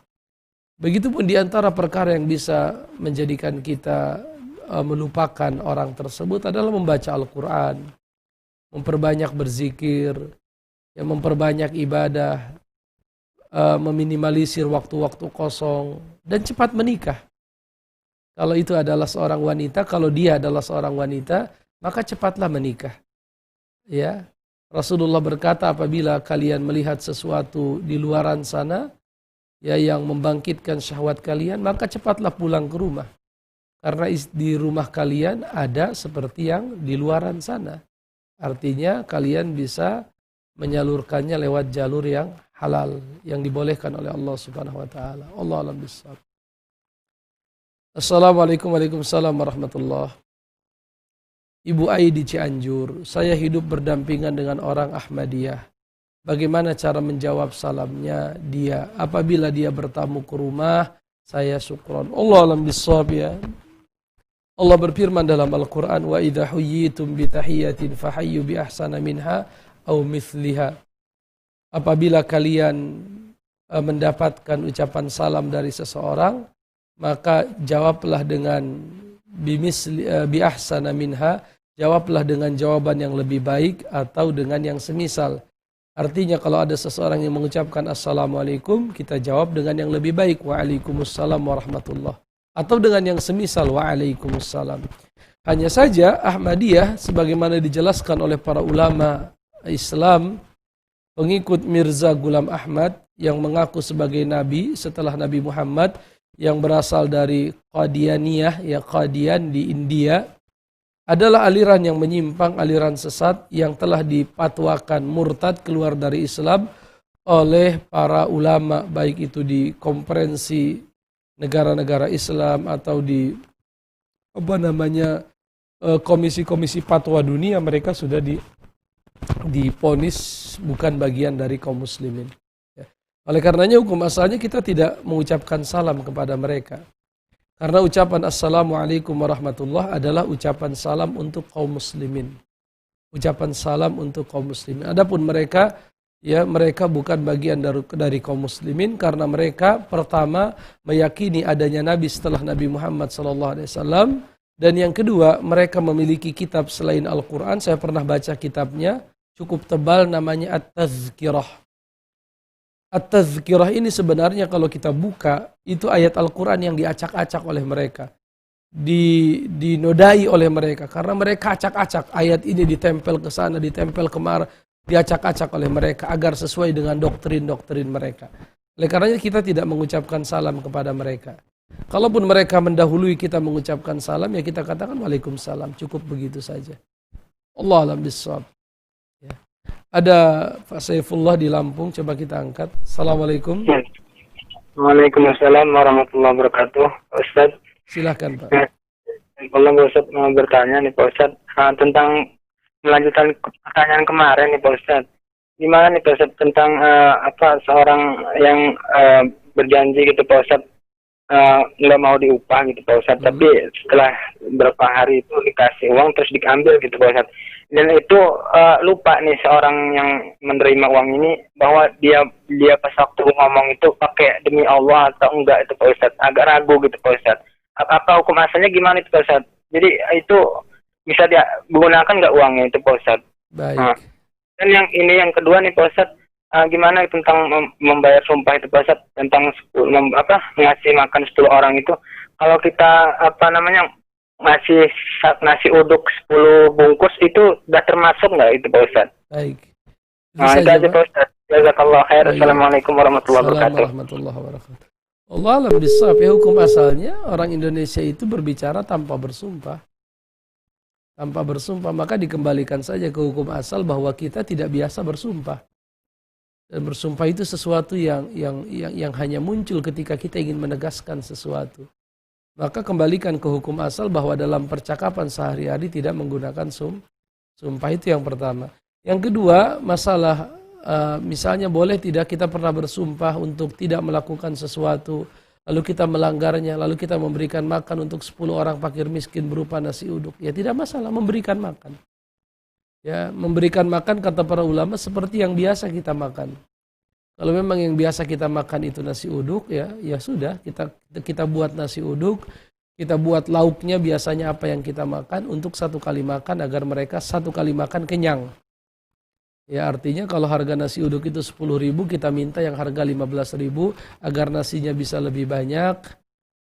Begitupun di antara perkara yang bisa menjadikan kita melupakan orang tersebut adalah membaca Al-Quran, memperbanyak berzikir, memperbanyak ibadah, meminimalisir waktu-waktu kosong, dan cepat menikah. Kalau itu adalah seorang wanita, kalau dia adalah seorang wanita, maka cepatlah menikah. Ya, Rasulullah berkata, apabila kalian melihat sesuatu di luaran sana, ya, yang membangkitkan syahwat kalian, maka cepatlah pulang ke rumah. Karena di rumah kalian ada seperti yang di luaran sana. Artinya kalian bisa menyalurkannya lewat jalur yang halal, yang dibolehkan oleh Allah Subhanahu wa taala. Allah a'lam bishawab. Assalamualaikum Waalaikumsalam warahmatullahi. Ibu Ai di Cianjur, saya hidup berdampingan dengan orang Ahmadiyah. Bagaimana cara menjawab salamnya dia? Apabila dia bertamu ke rumah, saya syukron. Allah a'lam bishawab ya. Allah berfirman dalam Al-Quran, wa idha huyyitum bitahiyatin fahayyu bi ahsana minha au mithliha. Apabila kalian mendapatkan ucapan salam dari seseorang, maka jawablah dengan bi ahsana minha, jawablah dengan jawaban yang lebih baik atau dengan yang semisal. Artinya kalau ada seseorang yang mengucapkan assalamualaikum, kita jawab dengan yang lebih baik, waalaikumsalam warahmatullah, atau dengan yang semisal, waalaikumsalam. Hanya saja Ahmadiyah sebagaimana dijelaskan oleh para ulama Islam, pengikut Mirza Ghulam Ahmad yang mengaku sebagai nabi setelah Nabi Muhammad, yang berasal dari Qadianiyah, ya Qadian di India, adalah aliran yang menyimpang, aliran sesat yang telah dipatwakan murtad keluar dari Islam oleh para ulama, baik itu di konferensi negara-negara Islam atau di komisi-komisi fatwa dunia. Mereka sudah diponis bukan bagian dari kaum muslimin. Oleh karenanya hukum asalnya kita tidak mengucapkan salam kepada mereka. Karena ucapan assalamualaikum warahmatullah adalah ucapan salam untuk kaum muslimin. Ucapan salam untuk kaum muslimin. Adapun mereka, ya mereka bukan bagian dari kaum muslimin karena mereka pertama meyakini adanya nabi setelah Nabi Muhammad SAW, dan yang kedua mereka memiliki kitab selain Al-Quran. Saya pernah baca kitabnya, cukup tebal, namanya At-Tazkirah. At-Tazkirah ini sebenarnya kalau kita buka, itu ayat Al-Quran yang diacak-acak oleh mereka. Dinodai oleh mereka. Karena mereka acak-acak. Ayat ini ditempel ke sana, ditempel kemari, diacak-acak oleh mereka agar sesuai dengan doktrin-doktrin mereka. Oleh karenanya kita tidak mengucapkan salam kepada mereka. Kalaupun mereka mendahului kita mengucapkan salam, ya kita katakan waalaikumsalam. Cukup begitu saja. Allah alam bissawab. Ada Pak Saifullah di Lampung, coba kita angkat. Assalamualaikum. Waalaikumsalam warahmatullahi wabarakatuh, Ustaz. Silahkan Pak. Kalau Ustaz mau bertanya nih Pak Ustaz, tentang melanjutkan pertanyaan kemarin nih Pak Ustaz. Gimana nih Pak Ustaz tentang seorang yang berjanji gitu Pak Ustaz, nggak mau diupah gitu Pak Ustaz, tapi setelah beberapa hari itu dikasih uang terus diambil gitu Pak Ustaz. Dan itu lupa nih seorang yang menerima uang ini bahwa dia pas waktu ngomong itu pakai demi Allah atau enggak itu Pak Ustaz. Agak ragu gitu Pak Ustaz. Apa hukum asalnya gimana itu Pak Ustaz? Jadi itu bisa dia gunakan nggak uangnya itu Pak Ustaz? Baik. Dan yang kedua nih Pak Ustaz, gimana tentang membayar sumpah itu Pak Ustaz, tentang ngasih makan 10 orang itu. Kalau kita ngasih nasi uduk 10 bungkus itu sudah termasuk nggak itu Pak Ustaz? Baik. Itu aja Pak Ustaz. Jazakallah khair. Assalamualaikum warahmatullahi wabarakatuh. Allah alam bisawab. Ya, hukum asalnya orang Indonesia itu berbicara tanpa bersumpah. Tanpa bersumpah, maka dikembalikan saja ke hukum asal bahwa kita tidak biasa bersumpah. Dan bersumpah itu sesuatu yang hanya muncul ketika kita ingin menegaskan sesuatu. Maka kembalikan ke hukum asal bahwa dalam percakapan sehari-hari tidak menggunakan sumpah. Itu yang pertama. Yang kedua, masalah misalnya boleh tidak kita pernah bersumpah untuk tidak melakukan sesuatu, lalu kita melanggarnya, lalu kita memberikan makan untuk 10 orang fakir miskin berupa nasi uduk. Ya tidak masalah memberikan makan. Ya, memberikan makan kata para ulama seperti yang biasa kita makan. Kalau memang yang biasa kita makan itu nasi uduk, ya sudah, kita buat nasi uduk, kita buat lauknya biasanya apa yang kita makan untuk 1 kali makan agar mereka 1 kali makan kenyang. Ya artinya kalau harga nasi uduk itu 10.000, kita minta yang harga 15.000 agar nasinya bisa lebih banyak,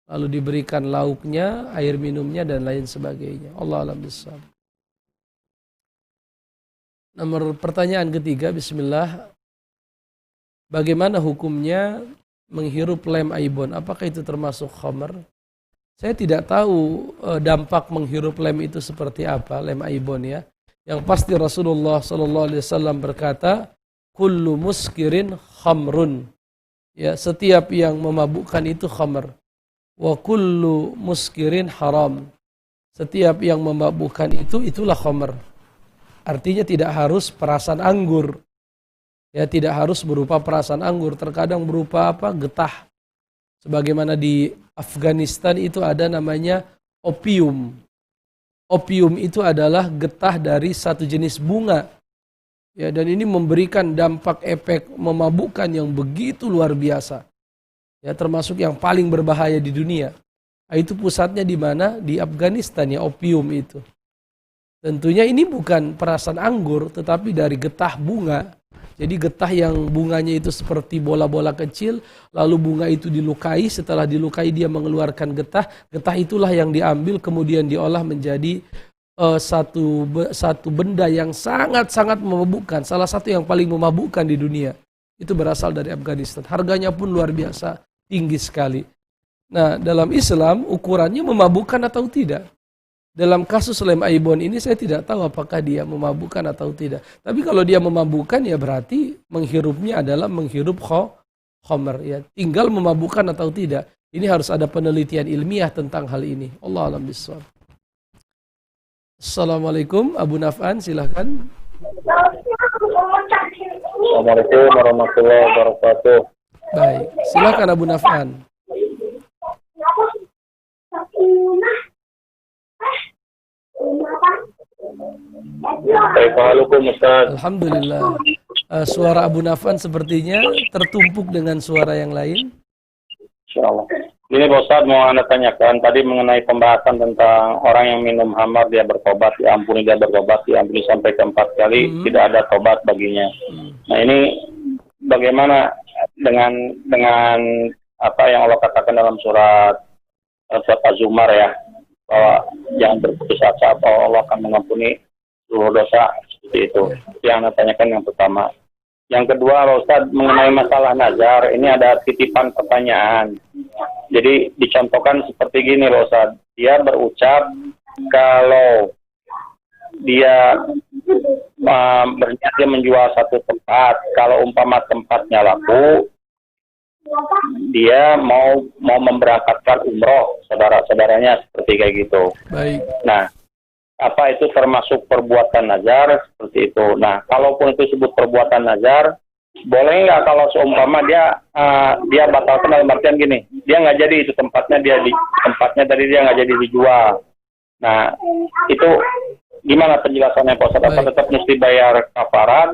lalu diberikan lauknya, air minumnya dan lain sebagainya. Allah alam bissawab. Nomor pertanyaan ketiga, bismillah. Bagaimana hukumnya menghirup lem aibon? Apakah itu termasuk khamr? Saya tidak tahu dampak menghirup lem itu seperti apa, lem aibon ya. Yang pasti Rasulullah SAW berkata, kullu muskirin khamrun. Ya, setiap yang memabukkan itu khamr. Wa kullu muskirin haram. Setiap yang memabukkan itulah khamr. Artinya tidak harus perasan anggur. Ya, tidak harus berupa perasan anggur, terkadang berupa getah. Sebagaimana di Afghanistan itu ada namanya opium. opium itu adalah getah dari satu jenis bunga. Ya, dan ini memberikan dampak efek memabukkan yang begitu luar biasa. Ya, termasuk yang paling berbahaya di dunia. Itu pusatnya di mana? Di Afghanistan ya, opium itu. Tentunya ini bukan perasan anggur, tetapi dari getah bunga. Jadi getah yang bunganya itu seperti bola-bola kecil, lalu bunga itu dilukai, setelah dilukai dia mengeluarkan getah. Getah itulah yang diambil kemudian diolah menjadi satu benda yang sangat-sangat memabukkan. Salah satu yang paling memabukkan di dunia. Itu berasal dari Afghanistan. Harganya pun luar biasa, tinggi sekali. Nah, dalam Islam ukurannya memabukkan atau tidak. Dalam kasus lem aibon ini saya tidak tahu apakah dia memabukkan atau tidak. Tapi kalau dia memabukkan ya berarti menghirupnya adalah menghirup khomer. Ya. Tinggal memabukkan atau tidak. Ini harus ada penelitian ilmiah tentang hal ini. Allah a'lam bishawab. Assalamualaikum, Abu Naf'an, silahkan. Assalamualaikum warahmatullahi wabarakatuh. Baik, silahkan Abu Naf'an. Assalamualaikum Ustaz. Alhamdulillah. Suara Abu Naf'an sepertinya tertumpuk dengan suara yang lain. Insyaallah. Ini Pak Ustaz mau Anda tanyakan tadi mengenai pembahasan tentang orang yang minum khamar dia bertobat, diampuni dia bertobat, diampuni sampai ke 4 kali, tidak ada tobat baginya. Nah ini bagaimana dengan apa yang Allah katakan dalam surat Az-Zumar ya, bahwa jangan berputus asa bahwa Allah akan mengampuni seluruh dosa, seperti itu. Yang Anda tanyakan yang pertama. Yang kedua, Pak Ustaz, mengenai masalah nazar, ini ada titipan pertanyaan. Jadi dicontohkan seperti gini, Pak Ustaz. Dia berucap kalau dia berniat dia menjual satu tempat, kalau umpama tempatnya laku, dia mau memberangkatkan umroh, saudara-saudaranya seperti kayak gitu. Baik. Nah, apa itu termasuk perbuatan nazar seperti itu. Nah, kalaupun itu disebut perbuatan nazar, boleh nggak kalau seumpama dia batalkan dalam artian gini, dia nggak jadi itu tempatnya tempatnya tadi dia nggak jadi dijual. Nah, itu gimana penjelasannya Pak Ustaz? Apa tetap mesti bayar kafarat?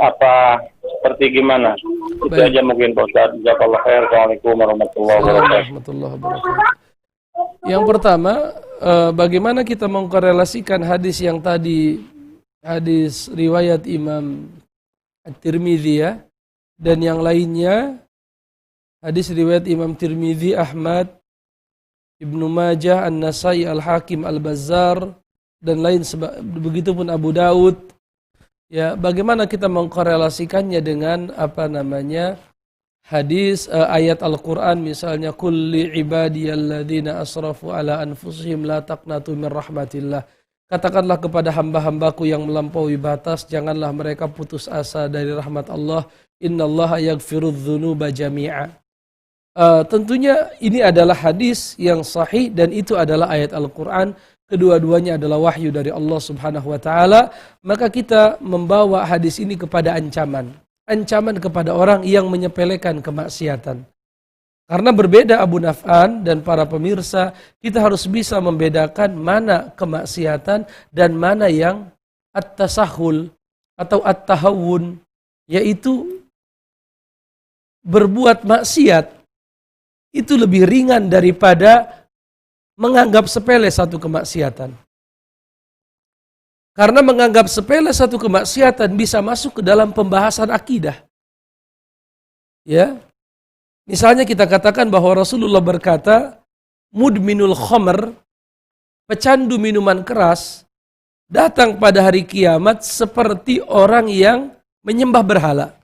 Apa seperti gimana? Itu aja mungkin Pak Ustaz. Jazakallahu khair. Assalamualaikum warahmatullahi wabarakatuh. Yang pertama, bagaimana kita mengkorelasikan hadis yang tadi, hadis riwayat Imam At-Tirmidzi ya, dan yang lainnya, hadis riwayat Imam Tirmidzi, Ahmad, Ibnu Majah, An-Nasai, Al-Hakim, Al-Bazzar, dan lain begitupun Abu Daud. Ya, bagaimana kita mengkorelasikannya dengan hadis ayat Al-Quran misalnya kulli ibadiyalladzina asrafu ala anfusihim la taqnatu min rahmatillah. Katakanlah kepada hamba-hambaku yang melampaui batas, janganlah mereka putus asa dari rahmat Allah. Innallaha yaghfirudz dzunuba jami'a. Tentunya ini adalah hadis yang sahih dan itu adalah ayat Al-Quran. Kedua-duanya adalah wahyu dari Allah Subhanahu wa taala. Maka kita membawa hadis ini kepada ancaman kepada orang yang menyepelekan kemaksiatan. Karena berbeda Abu Naf'an dan para pemirsa, kita harus bisa membedakan mana kemaksiatan dan mana yang at-tasahul atau at-tahawun, yaitu berbuat maksiat itu lebih ringan daripada menganggap sepele satu kemaksiatan. Karena menganggap sepele satu kemaksiatan bisa masuk ke dalam pembahasan akidah. Ya. Misalnya kita katakan bahwa Rasulullah berkata, mudminul khamr, pecandu minuman keras, datang pada hari kiamat seperti orang yang menyembah berhala.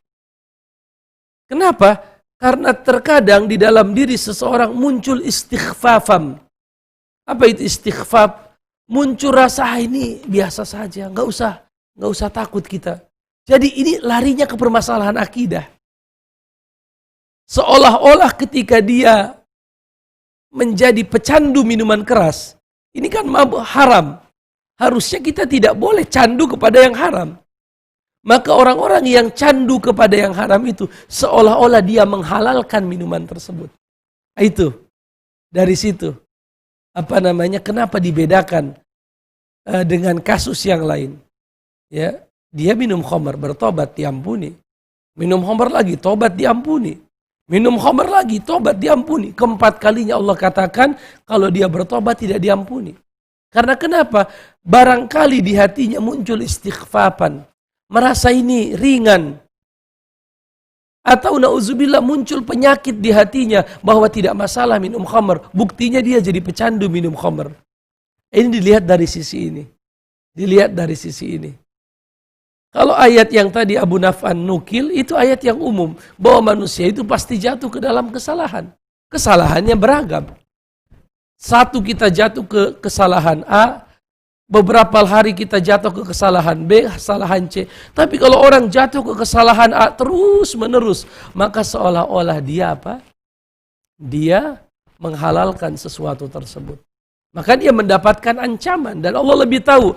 Kenapa? Karena terkadang di dalam diri seseorang muncul istighfafam. Apa itu istighfaf? Muncul rasa ini biasa saja, nggak usah takut kita. Jadi ini larinya ke permasalahan akidah. Seolah-olah ketika dia menjadi pecandu minuman keras, ini kan haram. Harusnya kita tidak boleh candu kepada yang haram. Maka orang-orang yang candu kepada yang haram itu seolah-olah dia menghalalkan minuman tersebut. Itu dari situ. Kenapa dibedakan dengan kasus yang lain. Ya, dia minum khamar, bertobat, diampuni. Minum khamar lagi, tobat, diampuni. Minum khamar lagi, tobat, diampuni. Keempat kalinya Allah katakan kalau dia bertobat tidak diampuni. Karena kenapa? Barangkali di hatinya muncul istighfapan. Merasa ini ringan. Atau na'udzubillah muncul penyakit di hatinya bahwa tidak masalah minum khamar. Buktinya dia jadi pecandu minum khamar. Ini dilihat dari sisi ini. Dilihat dari sisi ini. Kalau ayat yang tadi Abu Naf'an nukil, itu ayat yang umum. Bahwa manusia itu pasti jatuh ke dalam kesalahan. Kesalahannya beragam. Satu kita jatuh ke kesalahan A, beberapa hari kita jatuh ke kesalahan B, kesalahan C. Tapi kalau orang jatuh ke kesalahan A terus menerus, maka seolah-olah dia apa? Dia menghalalkan sesuatu tersebut. Maka dia mendapatkan ancaman. Dan Allah lebih tahu,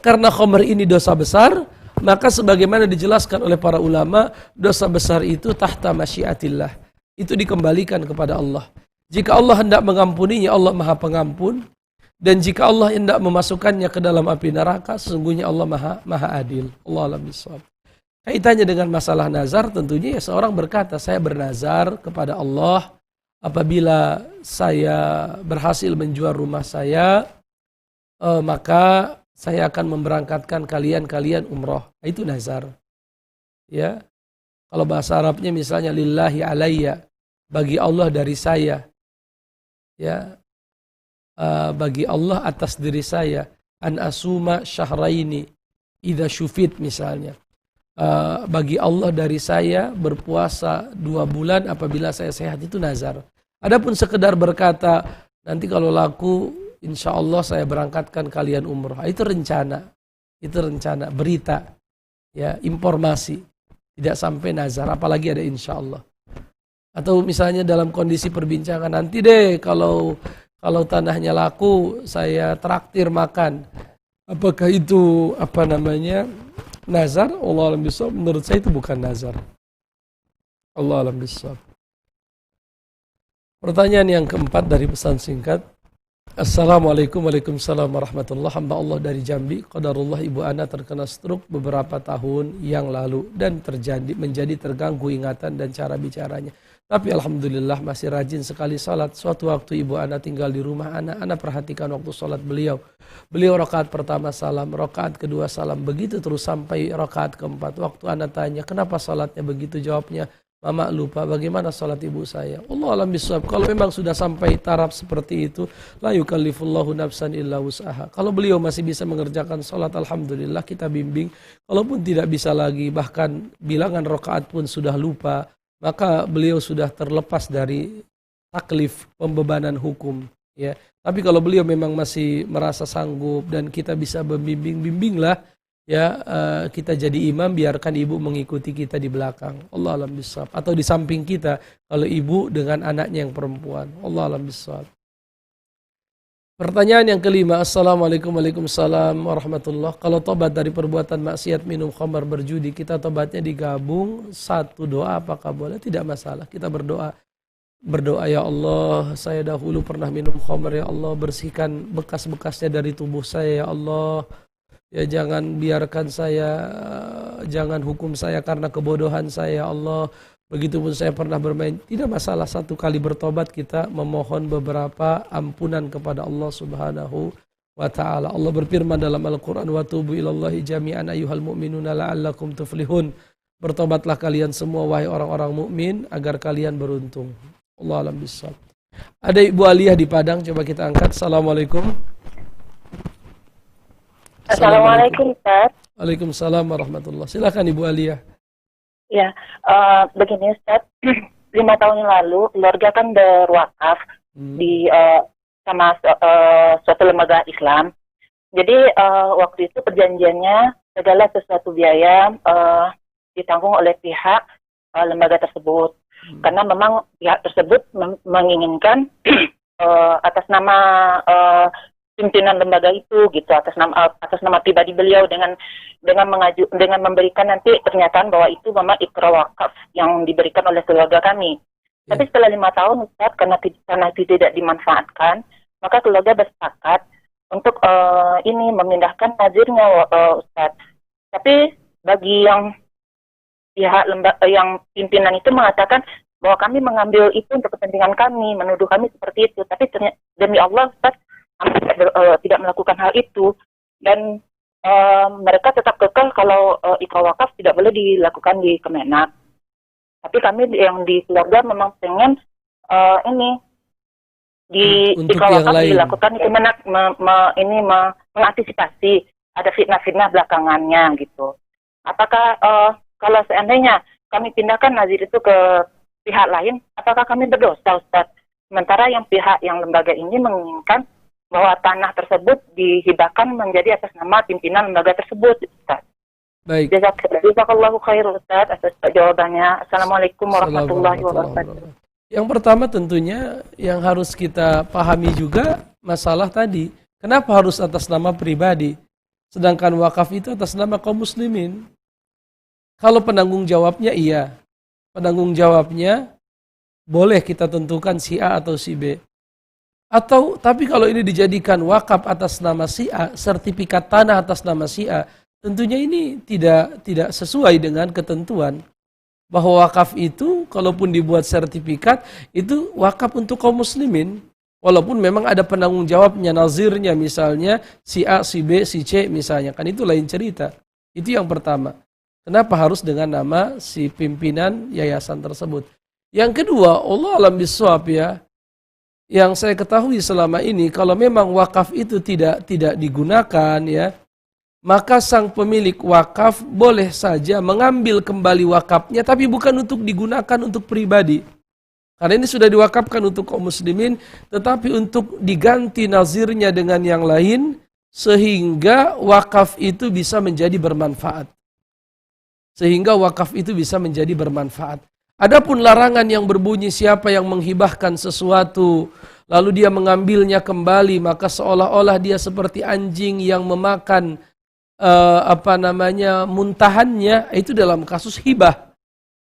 karena khamr ini dosa besar, maka sebagaimana dijelaskan oleh para ulama, dosa besar itu tahta masyiatillah. Itu dikembalikan kepada Allah. Jika Allah hendak mengampuninya, Allah Maha Pengampun. Dan jika Allah hendak memasukkannya ke dalam api neraka, sesungguhnya Allah Maha Adil. Allah alam bisawab. Kaitannya dengan masalah nazar, tentunya ya seorang berkata, saya bernazar kepada Allah apabila saya berhasil menjual rumah saya, maka saya akan memberangkatkan kalian umroh. Itu nazar. Ya. Kalau bahasa Arabnya misalnya lillahi alayya, bagi Allah dari saya. Ya. Bagi Allah atas diri saya, an asuma syahraini idza syufit misalnya. Bagi Allah dari saya berpuasa 2 bulan apabila saya sehat, itu nazar. Adapun sekedar berkata nanti kalau laku insya Allah saya berangkatkan kalian umroh, itu rencana, berita, ya, informasi, tidak sampai nazar, apalagi ada insya Allah. Atau misalnya dalam kondisi perbincangan, nanti deh kalau tanahnya laku saya traktir makan, apakah itu nazar? Allah alam bisawab. Menurut saya itu bukan nazar. Allah alam bisawab. Pertanyaan yang keempat dari pesan singkat. Assalamualaikum waalaikumsalam warahmatullahi. Hamba Allah dari Jambi, qadarullah ibu ana terkena stroke beberapa tahun yang lalu dan menjadi terganggu ingatan dan cara bicaranya. Tapi alhamdulillah masih rajin sekali salat. Suatu waktu ibu ana tinggal di rumah ana perhatikan waktu salat beliau. Beliau rakaat pertama salam, rakaat kedua salam, begitu terus sampai rakaat keempat. Waktu ana tanya, "Kenapa salatnya begitu?" Jawabnya, "Mama lupa bagaimana salat ibu saya." Allah alam bisawab. Kalau memang sudah sampai taraf seperti itu, la yukallifullahu nafsan illa wus'aha. Kalau beliau masih bisa mengerjakan salat, alhamdulillah kita bimbing. Kalaupun tidak bisa lagi, bahkan bilangan rakaat pun sudah lupa, maka beliau sudah terlepas dari taklif, pembebanan hukum, ya. Tapi kalau beliau memang masih merasa sanggup dan kita bisa bimbinglah, ya, kita jadi imam, biarkan ibu mengikuti kita di belakang. Allah alam bisawab. Atau di samping kita kalau ibu dengan anaknya yang perempuan. Allah alam bisawab. Pertanyaan yang kelima. Assalamualaikum waalaikumsalam warahmatullah. Kalau tobat dari perbuatan maksiat, minum khamar, berjudi, kita tobatnya digabung satu doa, apakah boleh? Tidak masalah. Kita berdoa, ya Allah, saya dahulu pernah minum khamar, ya Allah, bersihkan bekas-bekasnya dari tubuh saya, ya Allah. Ya, jangan biarkan saya, jangan hukum saya karena kebodohan saya, ya Allah. Begitupun saya pernah bermain. Tidak masalah, satu kali bertobat kita memohon beberapa ampunan kepada Allah Subhanahu wa ta'ala. Allah berfirman dalam Al-Quran, "Wa tubu ilallahi jami'an ayyuhal mu'minuna la'allakum tuflihun." Bertobatlah kalian semua wahai orang-orang mukmin agar kalian beruntung. Allah alam bisawab. Ada Ibu Aliyah di Padang, coba kita angkat. Assalamualaikum. Assalamualaikum, Ustaz. Waalaikumsalam warahmatullah. Silakan Ibu Aliyah. Ya, begini Ustaz, 5 tahun yang lalu keluarga kan berwakaf di sama suatu lembaga Islam. Jadi waktu itu perjanjiannya segala sesuatu biaya ditanggung oleh pihak lembaga tersebut, karena memang pihak tersebut menginginkan atas nama pimpinan lembaga itu gitu, atas nama pribadi beliau dengan memberikan nanti pernyataan bahwa itu memang ikrar wakaf yang diberikan oleh keluarga kami. Tapi setelah 5 tahun Ustaz, karena tidak dimanfaatkan, maka keluarga bersepakat untuk ini memindahkan nazirnya, Ustadz. Tapi bagi yang pihak yang pimpinan itu mengatakan bahwa kami mengambil itu untuk kepentingan kami, menuduh kami seperti itu. Tapi demi Allah, Ustadz, kami tidak melakukan hal itu. Dan mereka tetap kekeh kalau ikrah wakaf tidak boleh dilakukan di Kemenak. Tapi kami yang di keluarga memang pengen ini di ikrah wakaf dilakukan di Kemenak, mengantisipasi ada fitnah-fitnah belakangannya gitu. Apakah kalau seandainya kami pindahkan nazir itu ke pihak lain, apakah kami berdosa, Ustaz? Sementara yang pihak yang lembaga ini menginginkan bahwa tanah tersebut dihibahkan menjadi atas nama pimpinan lembaga tersebut, Ustaz. Baik. Jazakallahu khair, Ustaz, atas jawabannya. Assalamualaikum warahmatullahi wabarakatuh. Yang pertama tentunya yang harus kita pahami juga masalah tadi. Kenapa harus atas nama pribadi? Sedangkan wakaf itu atas nama kaum muslimin. Kalau penanggung jawabnya iya. Penanggung jawabnya boleh kita tentukan si A atau si B. Tapi kalau ini dijadikan wakaf atas nama si A, sertifikat tanah atas nama si A, tentunya ini tidak sesuai dengan ketentuan. Bahwa wakaf itu, kalaupun dibuat sertifikat, itu wakaf untuk kaum muslimin. Walaupun memang ada penanggung jawabnya, nazirnya misalnya, si A, si B, si C misalnya. Kan itu lain cerita. Itu yang pertama. Kenapa harus dengan nama si pimpinan yayasan tersebut? Yang kedua, Allah alam bisawab ya. Yang saya ketahui selama ini, kalau memang wakaf itu tidak digunakan ya, maka sang pemilik wakaf boleh saja mengambil kembali wakafnya, tapi bukan untuk digunakan untuk pribadi. Karena ini sudah diwakafkan untuk kaum muslimin, tetapi untuk diganti nazirnya dengan yang lain, sehingga wakaf itu bisa menjadi bermanfaat. Adapun larangan yang berbunyi siapa yang menghibahkan sesuatu, lalu dia mengambilnya kembali, maka seolah-olah dia seperti anjing yang memakan muntahannya, itu dalam kasus hibah.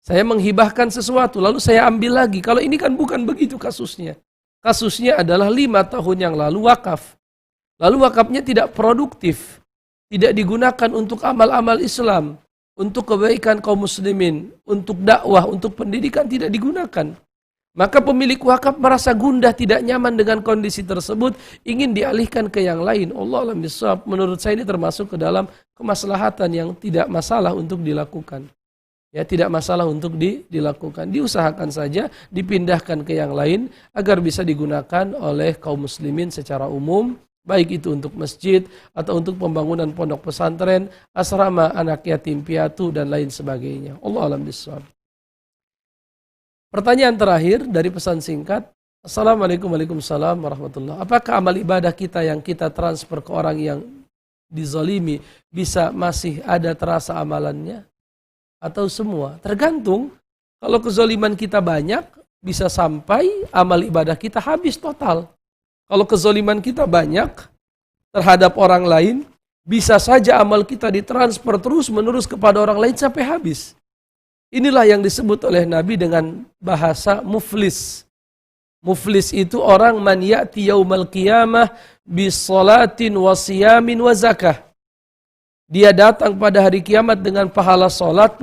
Saya menghibahkan sesuatu lalu saya ambil lagi. Kalau ini kan bukan begitu kasusnya. Kasusnya adalah 5 tahun yang lalu wakaf. Lalu wakafnya tidak produktif, tidak digunakan untuk amal-amal Islam, untuk kebaikan kaum muslimin, untuk dakwah, untuk pendidikan, tidak digunakan. Maka pemilik wakaf merasa gundah, tidak nyaman dengan kondisi tersebut, ingin dialihkan ke yang lain. Allah alam bisawab, menurut saya ini termasuk ke dalam kemaslahatan yang tidak masalah untuk dilakukan. Ya, tidak masalah untuk dilakukan. Diusahakan saja, dipindahkan ke yang lain, agar bisa digunakan oleh kaum muslimin secara umum, baik itu untuk masjid, atau untuk pembangunan pondok pesantren, asrama anak yatim piatu, dan lain sebagainya. Allah alam bisawab. Pertanyaan terakhir dari pesan singkat. Assalamualaikum warahmatullahi wabarakatuh. Apakah amal ibadah kita yang kita transfer ke orang yang dizalimi bisa masih ada terasa amalannya? Atau semua? Tergantung. Kalau kezaliman kita banyak, bisa sampai amal ibadah kita habis total. Kalau kezaliman kita banyak terhadap orang lain, bisa saja amal kita ditransfer terus menerus kepada orang lain sampai habis. Inilah yang disebut oleh Nabi dengan bahasa muflis. Muflis itu orang man ya'ti yaumal qiyamah bisolatin wa siyamin wa zakah. Dia datang pada hari kiamat dengan pahala salat,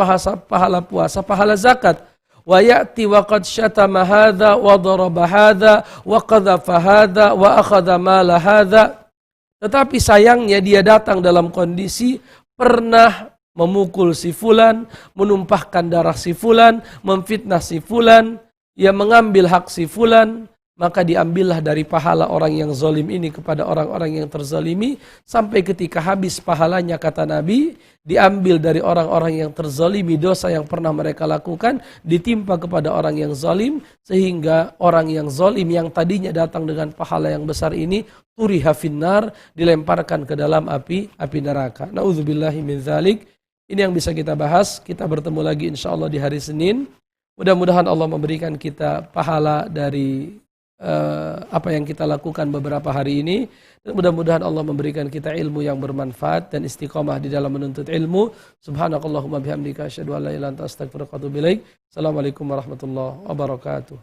pahala puasa, pahala zakat. Wa ya'ti wa qad syatama hadza wa daraba hadza wa qadhafa hadza wa akhadha mala hadza. Tetapi sayangnya dia datang dalam kondisi pernah memukul si fulan, menumpahkan darah si fulan, memfitnah si fulan, ia mengambil hak si fulan, maka diambillah dari pahala orang yang zalim ini kepada orang-orang yang terzalimi, sampai ketika habis pahalanya, kata Nabi, diambil dari orang-orang yang terzalimi dosa yang pernah mereka lakukan, ditimpa kepada orang yang zalim, sehingga orang yang zalim yang tadinya datang dengan pahala yang besar ini, turiha finnar, dilemparkan ke dalam api neraka. Na'udzubillahi min dzalik. Ini yang bisa kita bahas. Kita bertemu lagi insya Allah di hari Senin. Mudah-mudahan Allah memberikan kita pahala dari apa yang kita lakukan beberapa hari ini. Dan mudah-mudahan Allah memberikan kita ilmu yang bermanfaat dan istiqamah di dalam menuntut ilmu. Subhanakallahumma bihamdika asyhadu an la ilaha illa anta astaghfiruka wa atubu ilaik. Assalamualaikum warahmatullahi wabarakatuh.